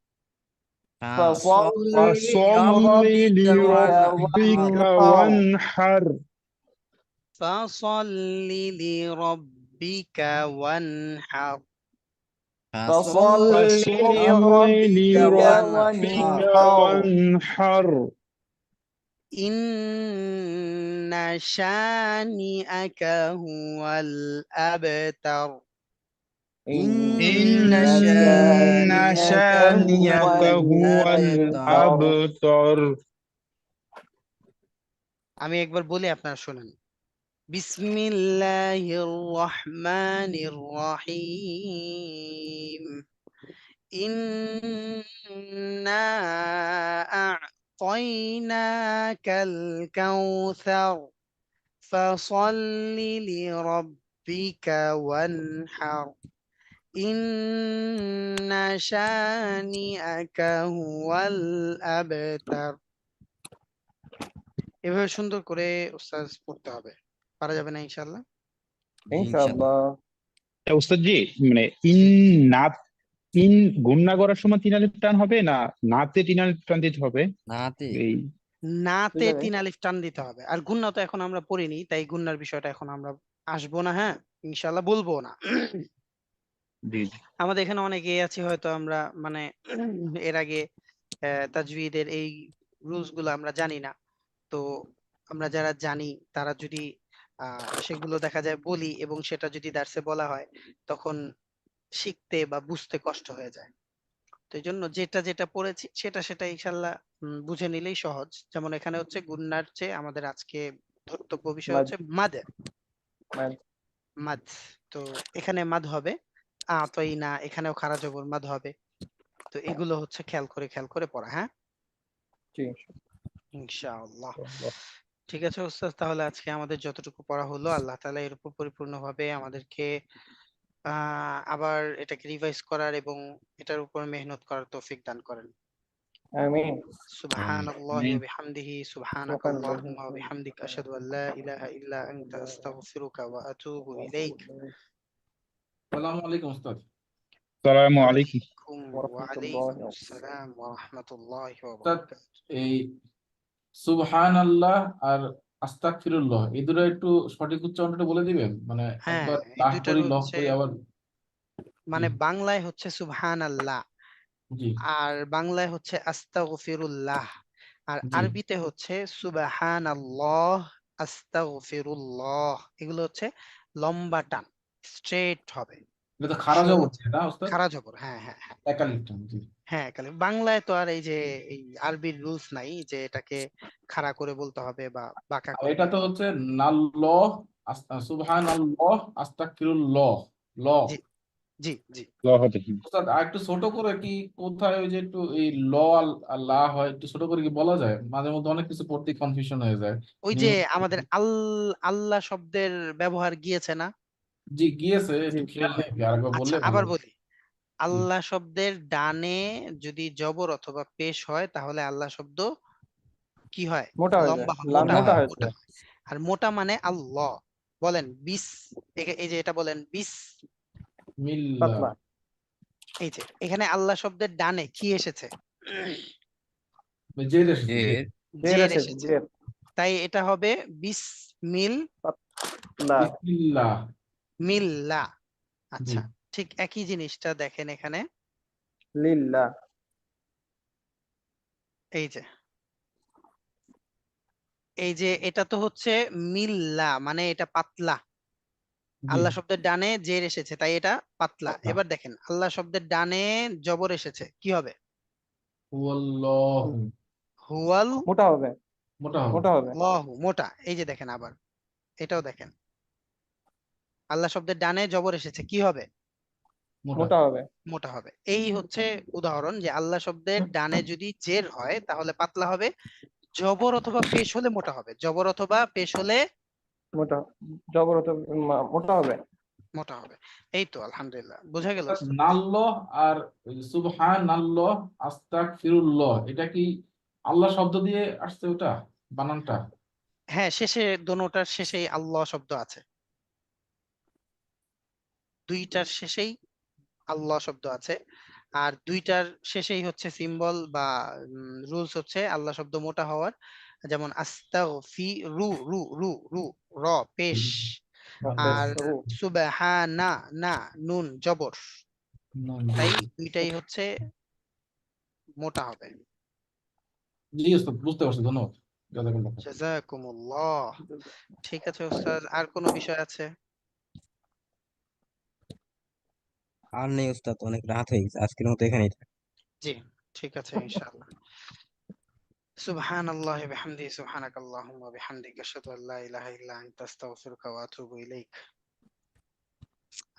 فصل فصل لربك لربك وانحر وانحر. فصل لربك وانحر. فصل فصل لربك لربك وانحر وانحر. إن شانئك هو الأبتر. إن إن شانئك هو الأبتر. আমি একবার বলি আপনারা শুনেন। বিসমিল্লাহির রহমানির রহিম। ইন্না আ'তাইনাকাল কাউসার ফাসাল্লি লিরাব্বিকা ওয়ানহার। ইন্না শানিআকা হুয়াল আবতার। এভাবে সুন্দর করে উস্তাদ পড়তে হবে, পারা যাবে না ইনশাআল্লাহ? ইনশাআল্লাহ। উস্তাদ জি, মানে ইন নাত ইন গুণনা করার সময় 3 আলিফ টান হবে না নাতে 3 আলিফ টান দিতে হবে? নাতে। এই নাতে বুঝা যায়? 3 আলিফ টান দিতে হবে। আর গুণনা তো এখন আমরা পড়িনি, তাই গুণনার বিষয়টা এখন আমরা আসবো না, হ্যাঁ ইনশাআল্লাহ বলবো না। জি আমাদের এখানে অনেকেই আছে হয়তো আমরা মানে এর আগে তাজউইদের এই রুলস গুলো আমরা জানি না। তো আমরা যারা জানি তারা যদি সেগুলো দেখা যায় বলি এবং সেটা যদি দার্সে বলা হয় তখন শিখতে বা বুঝতে কষ্ট হয়ে যায়। তো এই জন্য যেটা যেটা পড়েছি সেটা সেটা ইনশাল্লাহ বুঝে নিলেই সহজ। যেমন এখানে হচ্ছে গুন্নার চেয়ে আমাদের আজকে ধর্তব্য বিষয় মাদ হচ্ছে মাদ। মাদ মাদ, তো এখানে মাদ হবে, আতইনা এখানেও খারা জবর মাদ হবে। তো এগুলো হচ্ছে খেয়াল করে পড়া, হ্যাঁ জি। ইনশাআল্লাহ। ইনশাআল্লাহ। ঠিক আছে উস্তাদ, তাহলে আজকে আমাদের যতটুকু পড়া হলো আল্লাহ তাআলা এর উপর পরিপূর্ণভাবে আমাদেরকে আবার এটাকে রিভাইজ করার এবং এটার উপর মেহনত করার তৌফিক দান করেন। আমিন। সুবহানাল্লাহি আমিন। ওয়া বিহামদিহি, সুবহানাকাল্লাহুম্মা ওয়া বিহামদিক, আশহাদু আল লা ইলাহা ইল্লা আনতা, আস্তাগফিরুকা ওয়া আতুবু ইলাইক। আসসালামু আলাইকুম উস্তাদ। আসসালামু ওয়া আলাইকুম। আলাইকুম আসসালাম ওয়া রাহমাতুল্লাহি ওয়া উস্তাদ, বারাকাতুহু। এই সুবহানাল্লাহ আর আস্তাগফিরুল্লাহ এই দুটো একটু সঠিক উচ্চারণটা বলে দিবেন? মানে হ্যাঁ, একবার এই লাহ দুইটার করি লহ হচ্ছে করি আবার। মানে জি বাংলায় হচ্ছে সুবহানাল্লাহ জি আর বাংলায় হচ্ছে আস্তাগফিরুল্লাহ, আর জি। আরবিতে হচ্ছে সুবহানাল্লাহ, আস্তাগফিরুল্লাহ। এগুলো হচ্ছে লম্বা টান, স্ট্রেট হবে, এটা তো খারা সরু, জবর না উস্তাদ? খাড়া জবর। হ্যাঁ হ্যাঁ হ্যাঁ একালিফ টান, জি। হ্যাঁ, কালে বাংলায় তো আর এই যে এই আরবির রুলস নাই যে এটাকে খাড়া করে বলতে হবে বা বাঁকা আর করে এটা তো বলতে হবে। হচ্ছে নাল্লাহ, সুবহানাল্লাহ, আস্তাগফিরুল্লাহ, ল। জি জি জি। হবে। উস্তাদ আর একটু ছোট করে কি কোথায় ওই যে একটু এই ল আর লা হয় একটু ছোট করে কি বলা যায়? মাঝে মধ্যে অনেক কিছু পড়তে কনফিউশন হয়ে যায়। ওই যে নিয়মিত। আমাদের আল্লাহ শব্দের ব্যবহার গিয়েছে না? জি গিয়েছে, জি একটু জি খেয়াল নেই, আরেকবার আচ্ছা বললে ভালো আবার হতো। বলি, জি। আল্লাহ শব্দের ডানে যদি জবর অথবা পেশ হয় তাহলে আল্লাহ শব্দ কি হয়? মোটা হয়ে যায়, লম্বা হয়, লাম মোটা মোটা হয়, হয়ে মোটা যায়। হয়। আর মোটা মানে আল্লাহ। বলেন বিস, এই যে এটা বলেন বিস। মিল্লা। পাতলা। এই যে এখানে আল্লাহ শব্দের ডানে কি এসেছে? জের এসেছে, জের। জের জের জের এসেছে, এসেছে, জের। তাই এটা হবে বিসমিল পাতলা। বিসমিল্লাহ। মিল্লা। জি আচ্ছা, ঠিক একই জিনিসটা দেখেন এখানে, লিল্লাহ। এই যে এটা তো হচ্ছে মিল্লা, মানে এটা পাতলা। জি। আল্লাহ শব্দের ডানে জের এসেছে তাই এটা পাতলা। পাতলা। এবার দেখেন আল্লাহ শব্দের ডানে জবর এসেছে, কি হবে? হুয়াল্লাহু। হুয়াল মোটা হবে, মোটা হবে। মোটা হবে। লাহু, মোটা। এই যে দেখেন আবার এটাও দেখেন, আল্লাহ শব্দের ডানে জবর এসেছে, কি হবে? মোটা। মোটা হবে। মোটা হবে। এই হচ্ছে উদাহরণ যে আল্লাহ শব্দের ডানে যদি জের হয় তাহলে পাতলা হবে, জবর অথবা পেশ হলে মোটা হবে, জবর অথবা পেশ হলে মোটা, জবরত, মোটা হবে। মোটা হবে। এই তো আলহামদুলিল্লাহ, বোঝা গেল উস্তাদ? নাল্লাহ আর সুবহানাল্লাহ, আস্তাগফিরুল্লাহ এটা কি আল্লাহ শব্দ দিয়ে আসছে ওটা বানানটা? হ্যাঁ, শেষে দোনোটার শেষেই আল্লাহ শব্দ আছে, দুইটার শেষেই আল্লাহ শব্দ আছে। আর দুইটার শেষেই হচ্ছে সিম্বল বা রুলস হচ্ছে আল্লাহ শব্দ মোটা হওয়ার, যেমন আস্তাগফি রু রু রু রু, র পেশ। বেশ। আর সুবহানা না, নুন জবর। জি তাই দুইটাই হচ্ছে মোটা হবে। জি উস্তাদ, বুঝতে পারছি, ধন্যবাদ। জাযাকাল্লাহ খাইর। জাযাকুমুল্লাহ। ঠিক আছে উস্তাদ, আর কোনো বিষয় আছে? আর নেই উস্তাদ, অনেক রাত হয়ে গেছে, আজকের মতো এখানেই থাক। জি, ঠিক আছে ইনশাআল্লাহ। সুবহানাল্লাহি ওয়া বিহামদিহি, সুবহানাকাল্লাহুম্মা ওয়া বিহামদিক, আশহাদু আল লা ইলাহা ইল্লা আনতা, আস্তাগফিরুকা ওয়া আতুবু ইলাইক।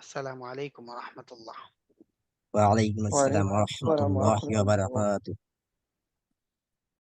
আসসালামু আলাইকুম ওয়া রাহমাতুল্লাহ। ওয়া আলাইকুম আসসালাম ওয়ালাইকুম ওয়া আসসালাম ওয়া রাহমাতুল্লাহি ওয়া রাহমাতুল্লাহ। বারাকাতুহু।